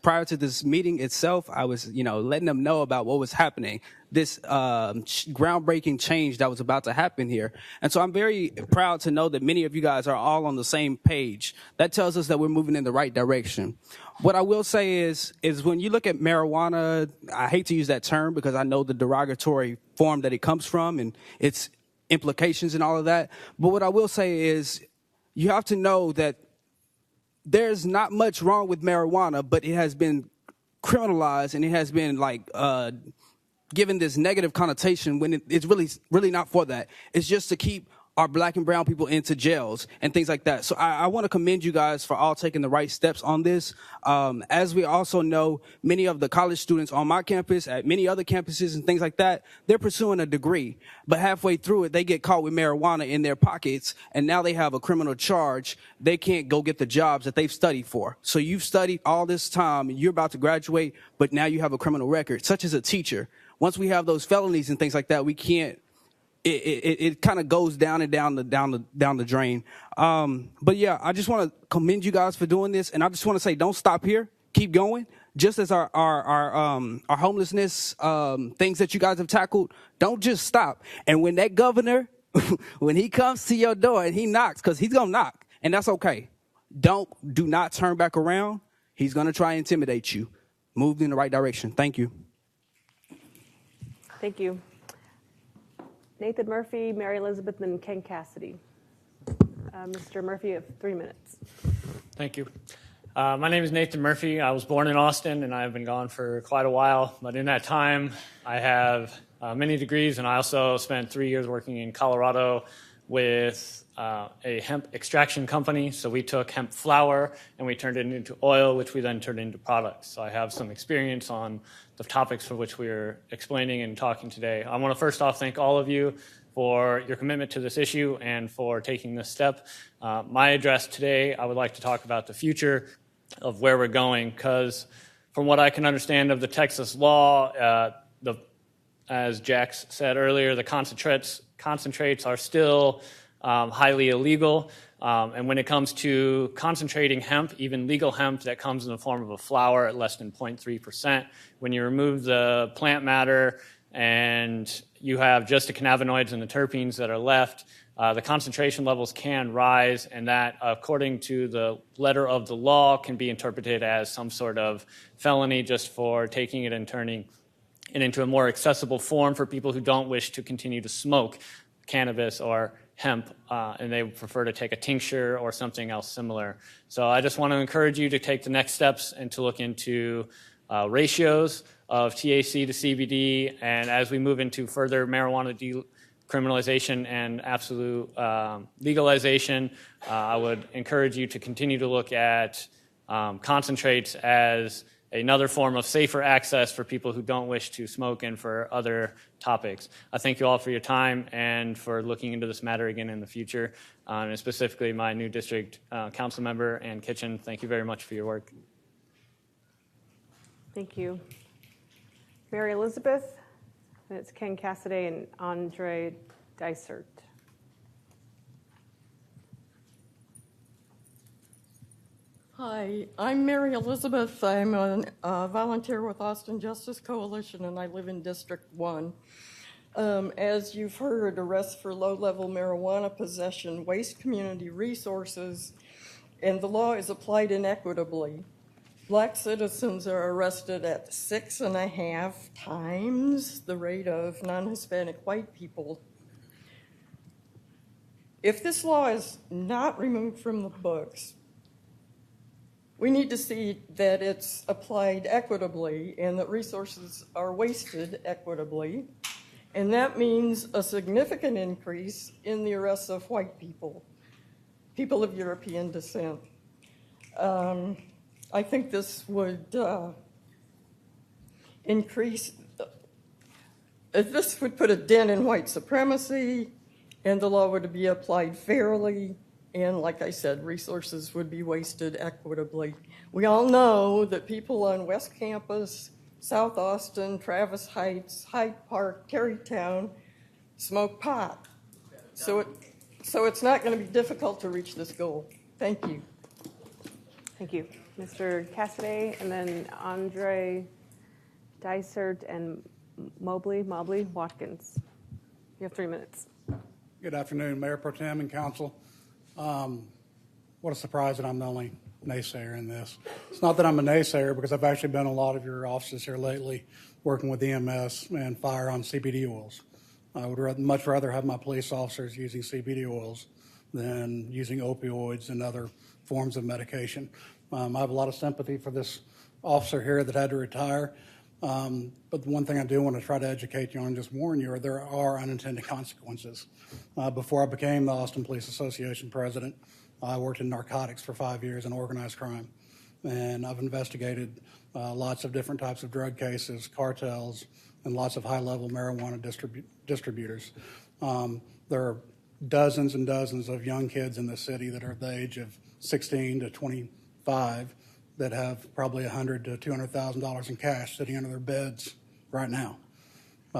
Prior to this meeting itself, I was, letting them know about what was happening, this groundbreaking change that was about to happen here. And so I'm very proud to know that many of you guys are all on the same page. That tells us that we're moving in the right direction. What I will say is when you look at marijuana, I hate to use that term because I know the derogatory form that it comes from and its implications and all of that. But what I will say is you have to know that there's not much wrong with marijuana, but it has been criminalized and it has been given this negative connotation when it's really not for that. It's just to keep our black and brown people into jails and things like that. So I want to commend you guys for all taking the right steps on this. As we also know, many of the college students on my campus, at many other campuses and things like that, they're pursuing a degree. But halfway through it, they get caught with marijuana in their pockets, and now they have a criminal charge. They can't go get the jobs that they've studied for. So you've studied all this time, and you're about to graduate, but now you have a criminal record, such as a teacher. Once we have those felonies and things like that, we can't. It kind of goes down and down the drain. But yeah, I just want to commend you guys for doing this, and I just want to say, don't stop here. Keep going. Just as our homelessness things that you guys have tackled, don't just stop. And when that governor, when he comes to your door and he knocks, because he's gonna knock, and that's okay. Do not turn back around. He's gonna try and intimidate you. Move in the right direction. Thank you. Thank you. Nathan Murphy, Mary Elizabeth, and Ken Casady. Mr. Murphy, you have 3 minutes. Thank you. My name is Nathan Murphy. I was born in Austin, and I've been gone for quite a while. But in that time, I have many degrees, and I also spent 3 years working in Colorado with a hemp extraction company. So we took hemp flower, and we turned it into oil, which we then turned into products. So I have some experience on the topics for which we're explaining and talking today. I want to first off thank all of you for your commitment to this issue and for taking this step. My address today, I would like to talk about the future of where we're going, because from what I can understand of the Texas law, as Jax said earlier, the concentrates are still highly illegal. And when it comes to concentrating hemp, even legal hemp that comes in the form of a flower at less than 0.3%, when you remove the plant matter and you have just the cannabinoids and the terpenes that are left, the concentration levels can rise, and that, according to the letter of the law, can be interpreted as some sort of felony just for taking it and turning it into a more accessible form for people who don't wish to continue to smoke cannabis or hemp, and they prefer to take a tincture or something else similar. So I just want to encourage you to take the next steps and to look into ratios of THC to CBD, and as we move into further marijuana decriminalization and absolute legalization, I would encourage you to continue to look at concentrates as another form of safer access for people who don't wish to smoke and for other topics. I thank you all for your time and for looking into this matter again in the future, and specifically my new district council member and Kitchen. Thank you very much for your work. Thank you. Mary Elizabeth, and it's Ken Casady and Andre Dysert. Hi, I'm Mary Elizabeth. I'm a volunteer with Austin Justice Coalition, and I live in District 1. As you've heard, arrests for low-level marijuana possession waste community resources, and the law is applied inequitably. Black citizens are arrested at 6.5 times the rate of non-Hispanic white people. If this law is not removed from the books, we need to see that it's applied equitably and that resources are wasted equitably. And that means a significant increase in the arrests of white people, people of European descent. I think this would increase, this would put a dent in white supremacy, and the law would be applied fairly, and like I said, resources would be wasted equitably. We all know that people on West Campus, South Austin, Travis Heights, Hyde Park, Terrytown smoke pot. So it's not going to be difficult to reach this goal. Thank you. Thank you. Mr. Casady, and then Andre Dysert and Mobley Watkins. You have 3 minutes. Good afternoon, Mayor Pro Tem and Council. What a surprise that I'm the only naysayer in this. It's not that I'm a naysayer, because I've actually been in a lot of your offices here lately working with EMS and fire on CBD oils. I would much rather have my police officers using CBD oils than using opioids and other forms of medication. I have a lot of sympathy for this officer here that had to retire. But the one thing I do want to try to educate you on and just warn you, there are unintended consequences. Before I became the Austin Police Association president, I worked in narcotics for 5 years in organized crime. And I've investigated lots of different types of drug cases, cartels, and lots of high-level marijuana distributors. There are dozens and dozens of young kids in the city that are the age of 16 to 25 that have probably $100,000 to $200,000 in cash sitting under their beds right now.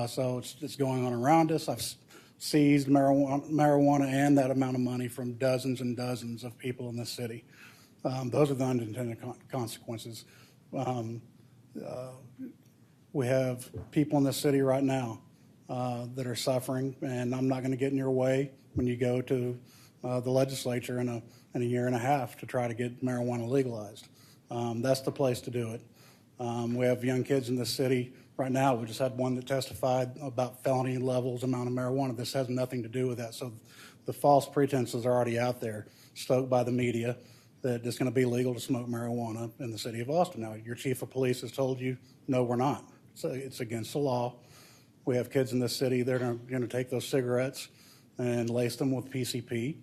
So it's going on around us. I've seized marijuana and that amount of money from dozens and dozens of people in this city. Those are the unintended consequences. We have people in this city right now that are suffering, and I'm not going to get in your way when you go to the legislature in a year and a half to try to get marijuana legalized. That's the place to do it. We have young kids in this city Right now, we just had one that testified about felony levels, amount of marijuana. This has nothing to do with that. So the false pretenses are already out there, stoked by the media, that it's going to be legal to smoke marijuana in the city of Austin. Now, your chief of police has told you, no, we're not. So it's against the law. We have kids in this city, they're going to take those cigarettes and lace them with PCP.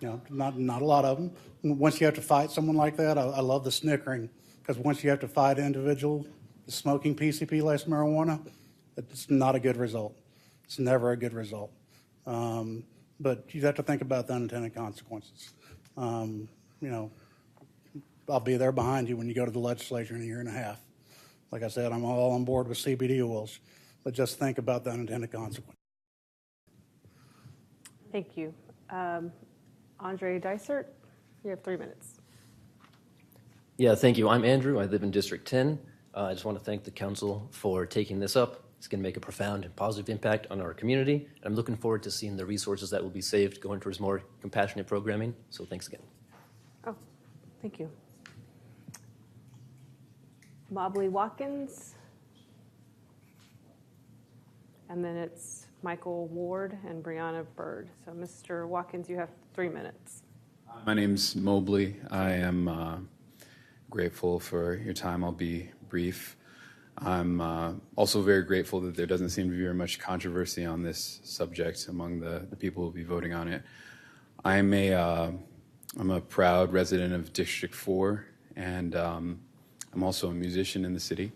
Not a lot of them. Once you have to fight someone like that, I love the snickering, because once you have to fight an individual smoking PCP-laced marijuana, it's not a good result. It's never a good result. But you have to think about the unintended consequences. I'll be there behind you when you go to the legislature in a year and a half. Like I said, I'm all on board with CBD oils, but just think about the unintended consequences. Thank you. Andre Dysert, you have 3 minutes. Yeah, thank you. I'm Andrew. I live in District 10. I just want to thank the council for taking this up. It's going to make a profound and positive impact on our community. I'm looking forward to seeing the resources that will be saved going towards more compassionate programming. So thanks again. Oh, thank you. Mobley Watkins. And then it's Michael Ward and Brianna Bird. So Mr. Watkins, you have 3 minutes. My name's Mobley. I am grateful for your time. I'll be brief. I'm also very grateful that there doesn't seem to be very much controversy on this subject among the people who will be voting on it. I'm a proud resident of District 4, and I'm also a musician in the city.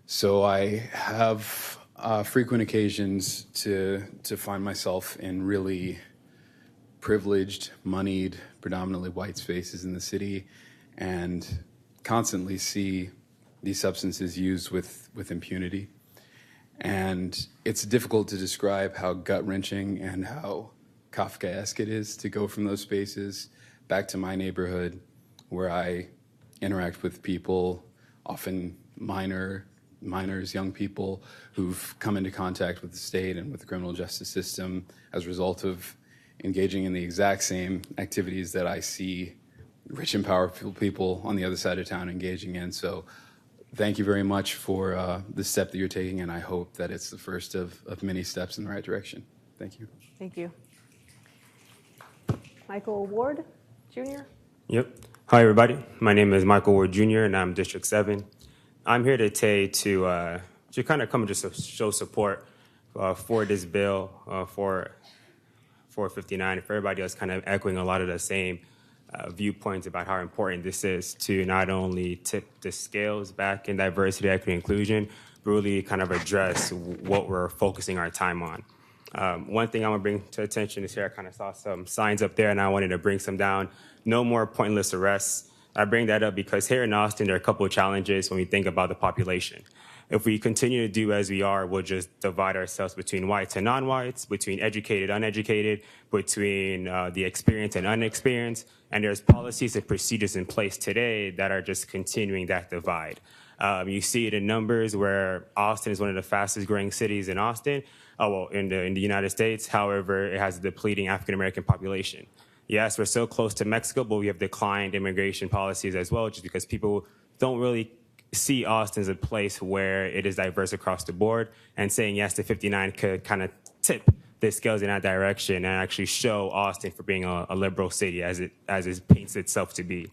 So I have frequent occasions to find myself in really privileged, moneyed, predominantly white spaces in the city, and constantly see these substances used with impunity. And it's difficult to describe how gut-wrenching and how Kafkaesque it is to go from those spaces back to my neighborhood, where I interact with people, often minors, young people who've come into contact with the state and with the criminal justice system as a result of engaging in the exact same activities that I see rich and powerful people on the other side of town engaging in. So thank you very much for the step that you're taking, and I hope that it's the first of many steps in the right direction. Thank you. Thank you. Michael Ward, Jr. Yep. Hi, everybody. My name is Michael Ward, Jr., and I'm District 7. I'm here today to kind of come just to show support for this bill, for 459, and for everybody else kind of echoing a lot of the same viewpoints about how important this is to not only tip the scales back in diversity, equity, inclusion, but really kind of address what we're focusing our time on. One thing I want to bring to attention is here, I kind of saw some signs up there, and I wanted to bring some down. No more pointless arrests. I bring that up because here in Austin, there are a couple of challenges when we think about the population. If we continue to do as we are, we'll just divide ourselves between whites and non-whites, between educated, uneducated, between the experienced and unexperienced. And there's policies and procedures in place today that are just continuing that divide. You see it in numbers where Austin is one of the fastest growing cities in Austin, in the United States. However, it has a depleting African-American population. Yes, we're so close to Mexico, but we have declined immigration policies as well, just because people don't really see Austin as a place where it is diverse across the board, and saying yes to 59 could kind of tip the scales in that direction and actually show Austin for being a liberal city as it paints itself to be.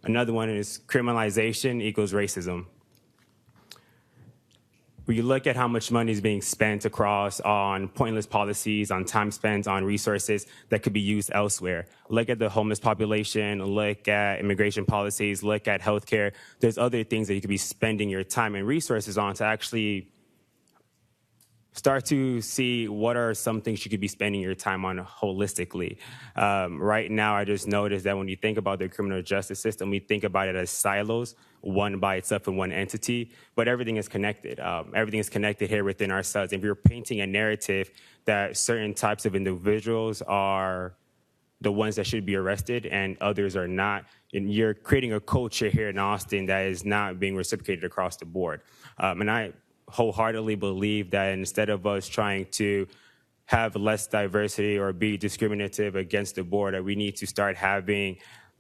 Another one is criminalization equals racism. When you look at how much money is being spent across on pointless policies, on time spent on resources that could be used elsewhere. Look at the homeless population, look at immigration policies, look at healthcare. There's other things that you could be spending your time and resources on to actually start to see what are some things you could be spending your time on holistically. Right now, I just noticed that when you think about the criminal justice system, we think about it as silos, one by itself in one entity, but everything is connected. Everything is connected here within ourselves. If you're painting a narrative that certain types of individuals are the ones that should be arrested and others are not, and you're creating a culture here in Austin that is not being reciprocated across the board. And I wholeheartedly believe that instead of us trying to have less diversity or be discriminative against the board, that we need to start having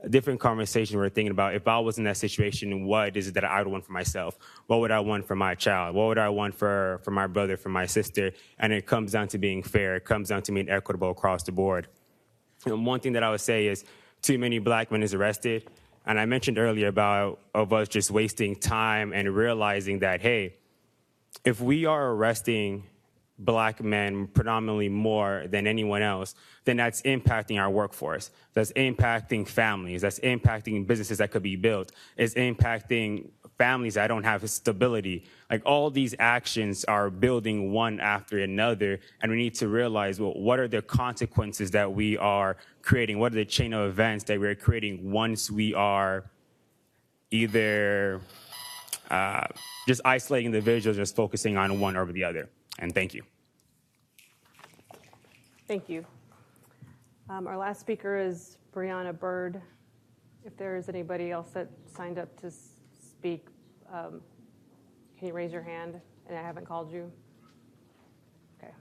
different conversations we're thinking about. If I was in that situation, what is it that I would want for myself? What would I want for my child? What would I want for my brother, for my sister? And it comes down to being fair. It comes down to being equitable across the board. And one thing that I would say is too many black men is arrested. And I mentioned earlier about of us just wasting time and realizing that, hey, if we are arresting black men predominantly more than anyone else, then that's impacting our workforce. That's impacting families. That's impacting businesses that could be built. It's impacting families that don't have stability. Like, all these actions are building one after another, and we need to realize, well, what are the consequences that we are creating? What are the chain of events that we're creating once we are either just isolating individuals, just focusing on one over the other? And thank you. Thank you. Our last speaker is Brianna Bird. If there is anybody else that signed up to speak, can you raise your hand? And I haven't called you. Okay.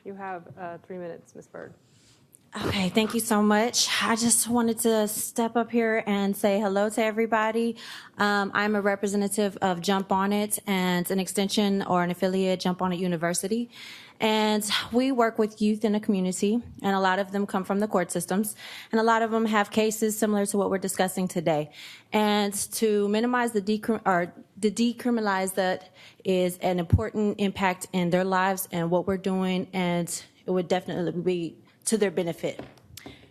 You have 3 minutes, Ms. Bird. Okay, thank you so much. I just wanted to step up here and say hello to everybody. I'm a representative of Jump On It and an extension or an affiliate, Jump On It University. And we work with youth in the community, and a lot of them come from the court systems, and a lot of them have cases similar to what we're discussing today. And to minimize the decriminalize that is an important impact in their lives and what we're doing, and it would definitely be to their benefit.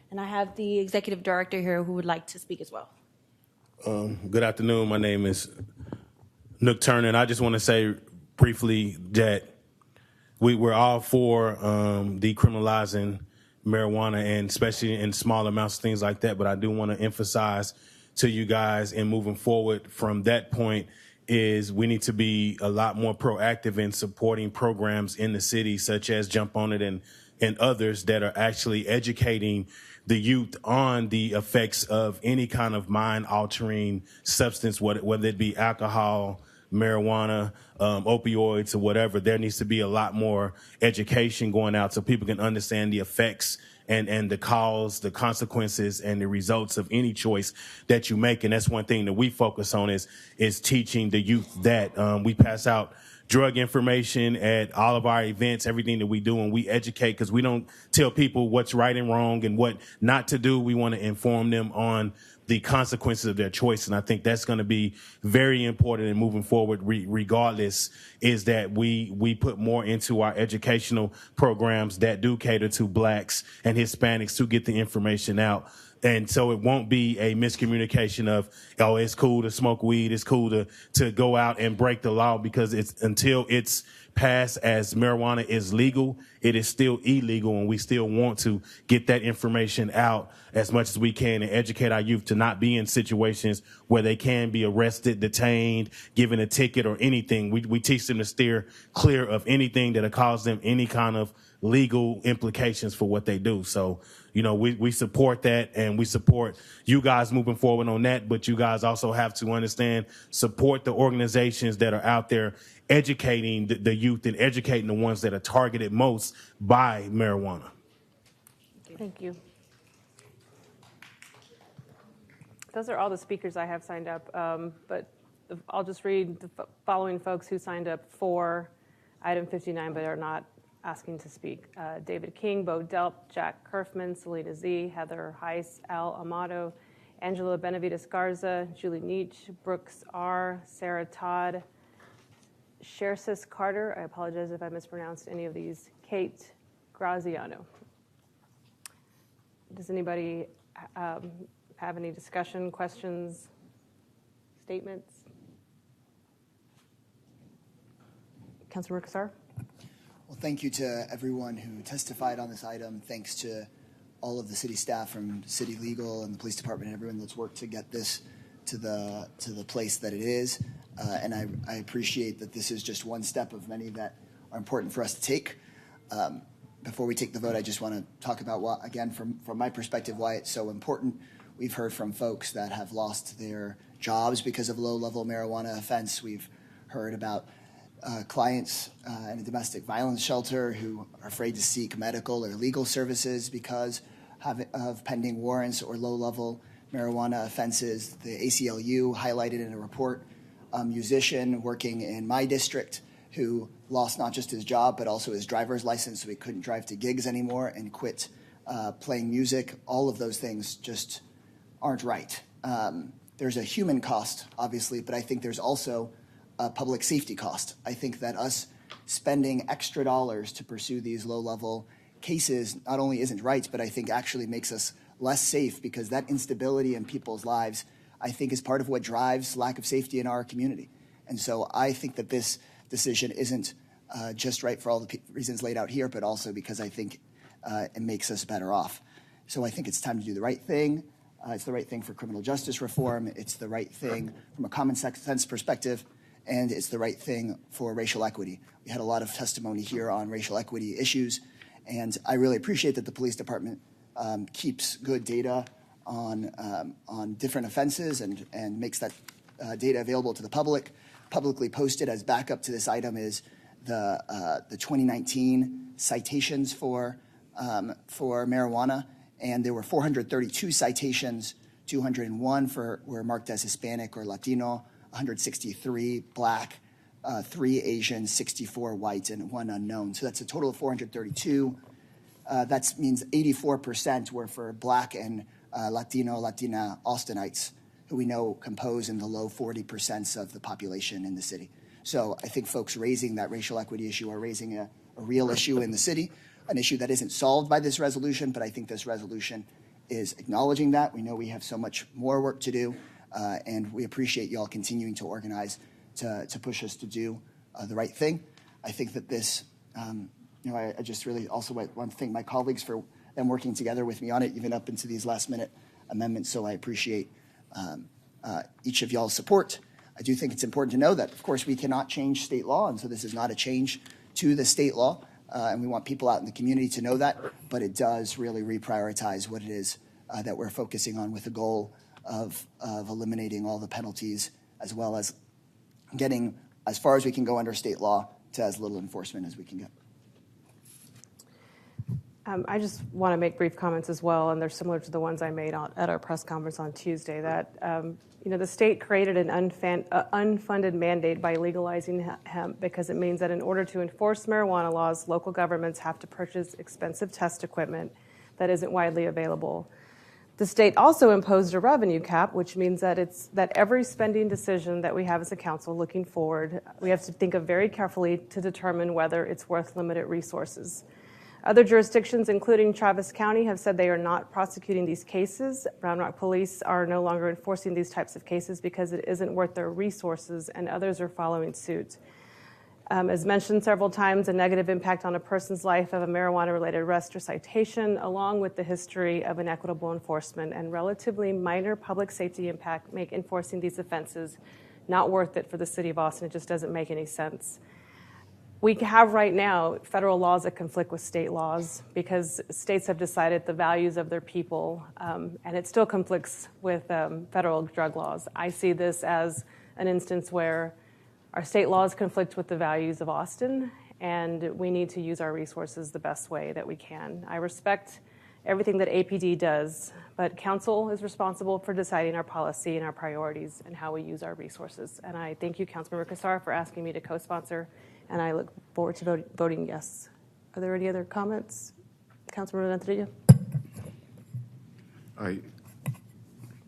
And I have the executive director here who would like to speak as well. Good afternoon. My name is Nook Turner, and I just want to say briefly that we're all for decriminalizing marijuana, and especially in small amounts, things like that. But I do want to emphasize to you guys, in moving forward from that point, is we need to be a lot more proactive in supporting programs in the city, such as Jump On It and others that are actually educating the youth on the effects of any kind of mind-altering substance, whether it be alcohol, marijuana, opioids, or whatever. There needs to be a lot more education going out so people can understand the effects and the cause, the consequences, and the results of any choice that you make. And that's one thing that we focus on is teaching the youth that. We pass out drug information at all of our events, everything that we do, and we educate, because we don't tell people what's right and wrong and what not to do. We want to inform them on the consequences of their choice. And I think that's going to be very important in moving forward, regardless, is that we put more into our educational programs that do cater to blacks and Hispanics to get the information out. And so it won't be a miscommunication of, oh, it's cool to smoke weed, it's cool to go out and break the law, because until it's passed as marijuana is legal, it is still illegal, and we still want to get that information out as much as we can and educate our youth to not be in situations where they can be arrested, detained, given a ticket or anything. We teach them to steer clear of anything that'll cause them any kind of legal implications for what they do. So, we support that, and we support you guys moving forward on that. But you guys also have to understand, support the organizations that are out there educating the youth and educating the ones that are targeted most by marijuana. Thank you. Those are all the speakers I have signed up, but I'll just read the following folks who signed up for item 59 but are not asking to speak. David King, Bo Delp, Jack Kerfman, Selena Z, Heather Heiss, Al Amato, Angela Benavides Garza, Julie Nietzsche, Brooks R., Sarah Todd, Shersis Carter, I apologize if I mispronounced any of these, Kate Graziano. Does anybody have any discussion, questions, statements? Councilor Rickassar? Well, thank you to everyone who testified on this item. Thanks to all of the city staff from city legal and the police department and everyone that's worked to get this to the place that it is. And I appreciate that this is just one step of many that are important for us to take. Before we take the vote, I just want to talk about, again, from my perspective, why it's so important. We've heard from folks that have lost their jobs because of low-level marijuana offense. We've heard about clients in a domestic violence shelter who are afraid to seek medical or legal services because of pending warrants or low-level marijuana offenses. The ACLU highlighted in a report a musician working in my district who lost not just his job but also his driver's license, so he couldn't drive to gigs anymore and quit playing music. All of those things just aren't right. There's a human cost, obviously, but I think there's also a public safety cost. I think that us spending extra dollars to pursue these low-level cases not only isn't right, but I think actually makes us less safe, because that instability in people's lives, I think, is part of what drives lack of safety in our community. And so I think that this decision isn't just right for all the reasons laid out here, but also because I think it makes us better off. So I think it's time to do the right thing. It's the right thing for criminal justice reform. It's the right thing from a common sense perspective, and it's the right thing for racial equity. We had a lot of testimony here on racial equity issues, and I really appreciate that the police department keeps good data on different offenses and makes that data available to the public. Publicly posted as backup to this item is the 2019 citations for marijuana, and there were 432 citations. 201 were marked as Hispanic or Latino, 163 Black, 3 Asian, 64 white, and 1 unknown. So that's a total of 432. That means 84% were for Black and Latina Austinites, who we know compose in the low 40% of the population in the city. So I think folks raising that racial equity issue are raising a real issue in the city, an issue that isn't solved by this resolution, but I think this resolution is acknowledging that. We know we have so much more work to do, and we appreciate you all continuing to organize to push us to do the right thing. I think that this, I just really also want to thank my colleagues for them working together with me on it, even up into these last-minute amendments, so I appreciate each of y'all's support. I do think it's important to know that, of course, we cannot change state law, and so this is not a change to the state law, and we want people out in the community to know that, but it does really reprioritize what it is that we're focusing on, with the goal of eliminating all the penalties, as well as getting as far as we can go under state law to as little enforcement as we can get. I just want to make brief comments as well, and they're similar to the ones I made at our press conference on Tuesday, that the state created an unfunded mandate by legalizing hemp, because it means that in order to enforce marijuana laws, local governments have to purchase expensive test equipment that isn't widely available. The state also imposed a revenue cap, which means that every spending decision that we have as a council looking forward, we have to think of very carefully to determine whether it's worth limited resources. Other jurisdictions, including Travis County, have said they are not prosecuting these cases. Round Rock Police are no longer enforcing these types of cases because it isn't worth their resources, and others are following suit. As mentioned several times, a negative impact on a person's life of a marijuana-related arrest or citation, along with the history of inequitable enforcement and relatively minor public safety impact, make enforcing these offenses not worth it for the city of Austin. It just doesn't make any sense. We have right now federal laws that conflict with state laws, because states have decided the values of their people, and it still conflicts with federal drug laws. I see this as an instance where our state laws conflict with the values of Austin, and we need to use our resources the best way that we can. I respect everything that APD does, but council is responsible for deciding our policy and our priorities and how we use our resources. And I thank you, Councilmember Casar, for asking me to co-sponsor, and I look forward to voting yes. Are there any other comments? Councilmember Renteria?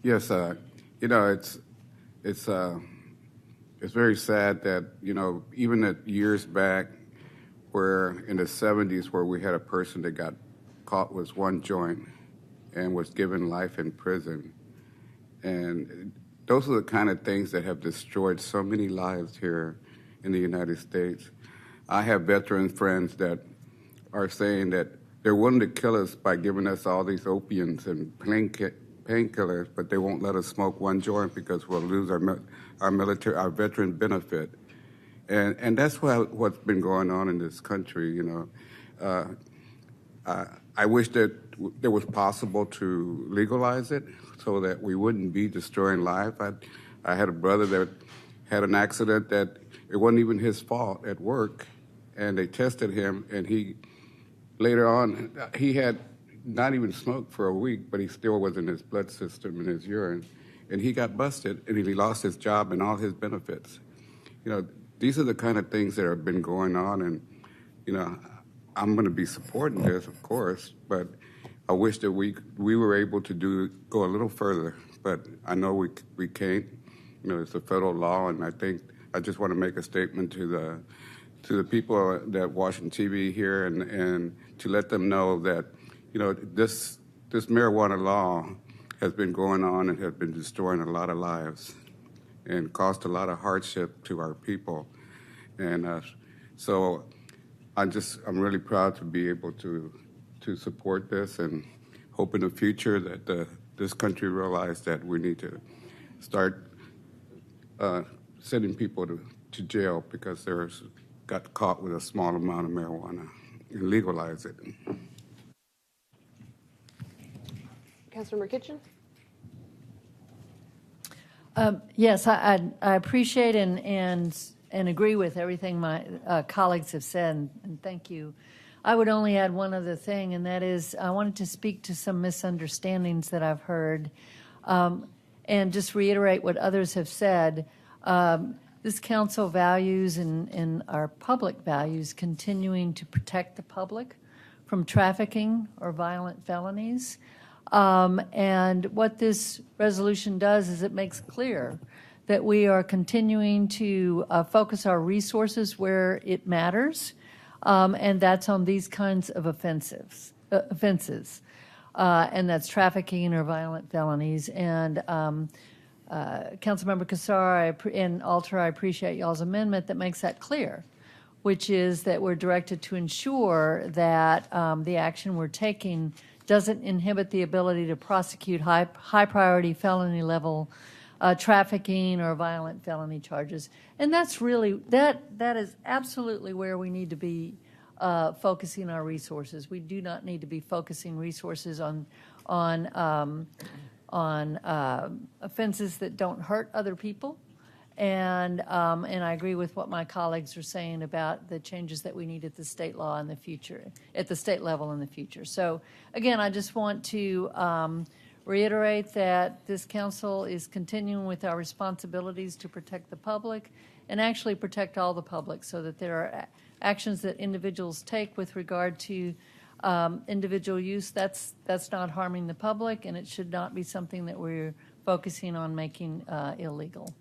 Yes, it's very sad that, even at years back, where in the 70s, where we had a person that got caught with one joint and was given life in prison. And those are the kind of things that have destroyed so many lives here in the United States. I have veteran friends that are saying that they're willing to kill us by giving us all these opiates and painkillers, but they won't let us smoke one joint because we'll lose our veteran benefit. And that's what's been going on in this country, I wish that it was possible to legalize it so that we wouldn't be destroying life. I had a brother that had an accident that it wasn't even his fault at work, and they tested him, and he later on he had not even smoked for a week, but he still was in his blood system and his urine. And he got busted, and he lost his job and all his benefits. These are the kind of things that have been going on, and, I'm going to be supporting this, of course, but I wish that we were able to go a little further, but I know we can't. It's a federal law, and I just want to make a statement to the people that watching TV here, and to let them know that, this marijuana law has been going on and has been destroying a lot of lives and caused a lot of hardship to our people. And so I'm really proud to be able to support this, and hope in the future that this country realize that we need to start sending people to jail because they got caught with a small amount of marijuana, and legalize it. Councilmember Kitchen? Yes, I appreciate and agree with everything my colleagues have said, and thank you. I would only add one other thing, and that is I wanted to speak to some misunderstandings that I've heard, and just reiterate what others have said. This council values and our public values continuing to protect the public from trafficking or violent felonies. And what this resolution does is it makes clear that we are continuing to focus our resources where it matters, and that's on these kinds of offenses, and that's trafficking or violent felonies. And Councilmember Casar and Alter, I appreciate y'all's amendment that makes that clear, which is that we're directed to ensure that the action we're taking doesn't inhibit the ability to prosecute high priority felony level trafficking or violent felony charges. And that's really, that is absolutely where we need to be focusing our resources. We do not need to be focusing resources on offenses that don't hurt other people. And I agree with what my colleagues are saying about the changes that we need at the state law in the future, at the state level in the future. So again, I just want to reiterate that this council is continuing with our responsibilities to protect the public and actually protect all the public, so that there are actions that individuals take with regard to individual use, that's not harming the public, and it should not be something that we're focusing on making illegal.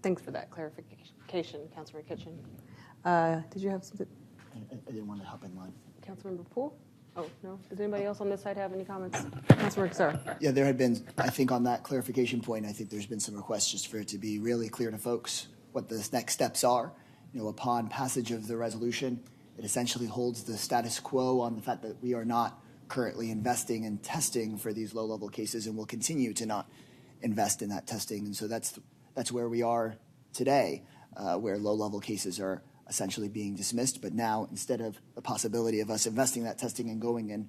Thanks for that clarification, Councilor Kitchen. Did you have something? I didn't want to hop in line. Councilmember Poole? Oh, no. Does anybody else on this side have any comments? Councilor Casar. Yeah, there had been, I think on that clarification point, I think there's been some requests just for it to be really clear to folks what the next steps are. Upon passage of the resolution, it essentially holds the status quo on the fact that we are not currently investing in testing for these low-level cases, and will continue to not invest in that testing. And so that's where we are today, where low-level cases are essentially being dismissed. But now, instead of the possibility of us investing that testing and going and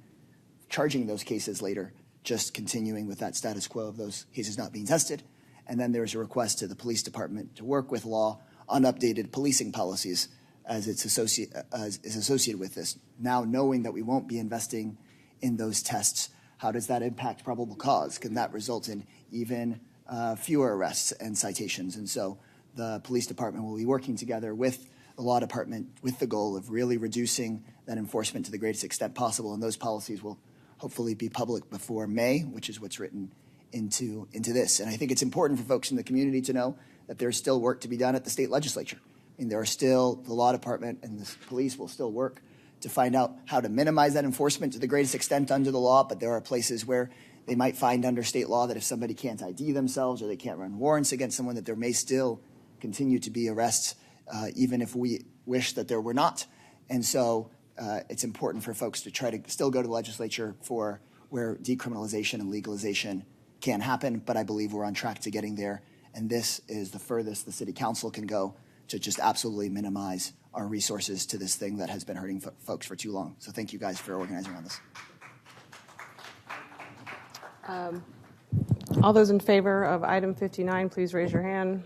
charging those cases later, just continuing with that status quo of those cases not being tested. And then there's a request to the police department to work with law on updated policing policies as is associated with this. Now, knowing that we won't be investing in those tests, how does that impact probable cause? Can that result in even fewer arrests and citations? And so the police department will be working together with the law department with the goal of really reducing that enforcement to the greatest extent possible. And those policies will hopefully be public before May, which is what's written into this. And I think it's important for folks in the community to know that there's still work to be done at the state legislature. I mean, there are still, the law department and the police will still work to find out how to minimize that enforcement to the greatest extent under the law, but there are places where they might find under state law that if somebody can't ID themselves or they can't run warrants against someone, that there may still continue to be arrests, even if we wish that there were not. And so it's important for folks to try to still go to the legislature for where decriminalization and legalization can happen, but I believe we're on track to getting there. And this is the furthest the city council can go to just absolutely minimize our resources to this thing that has been hurting folks for too long. So thank you guys for organizing on this. All those in favor of item 59, please raise your hand.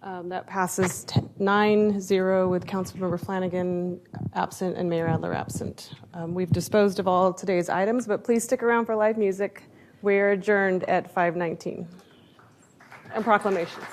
That passes 9-0 with Councilmember Flanagan absent and Mayor Adler absent. We've disposed of all today's items, but please stick around for live music. We're adjourned at 5:19. And proclamations.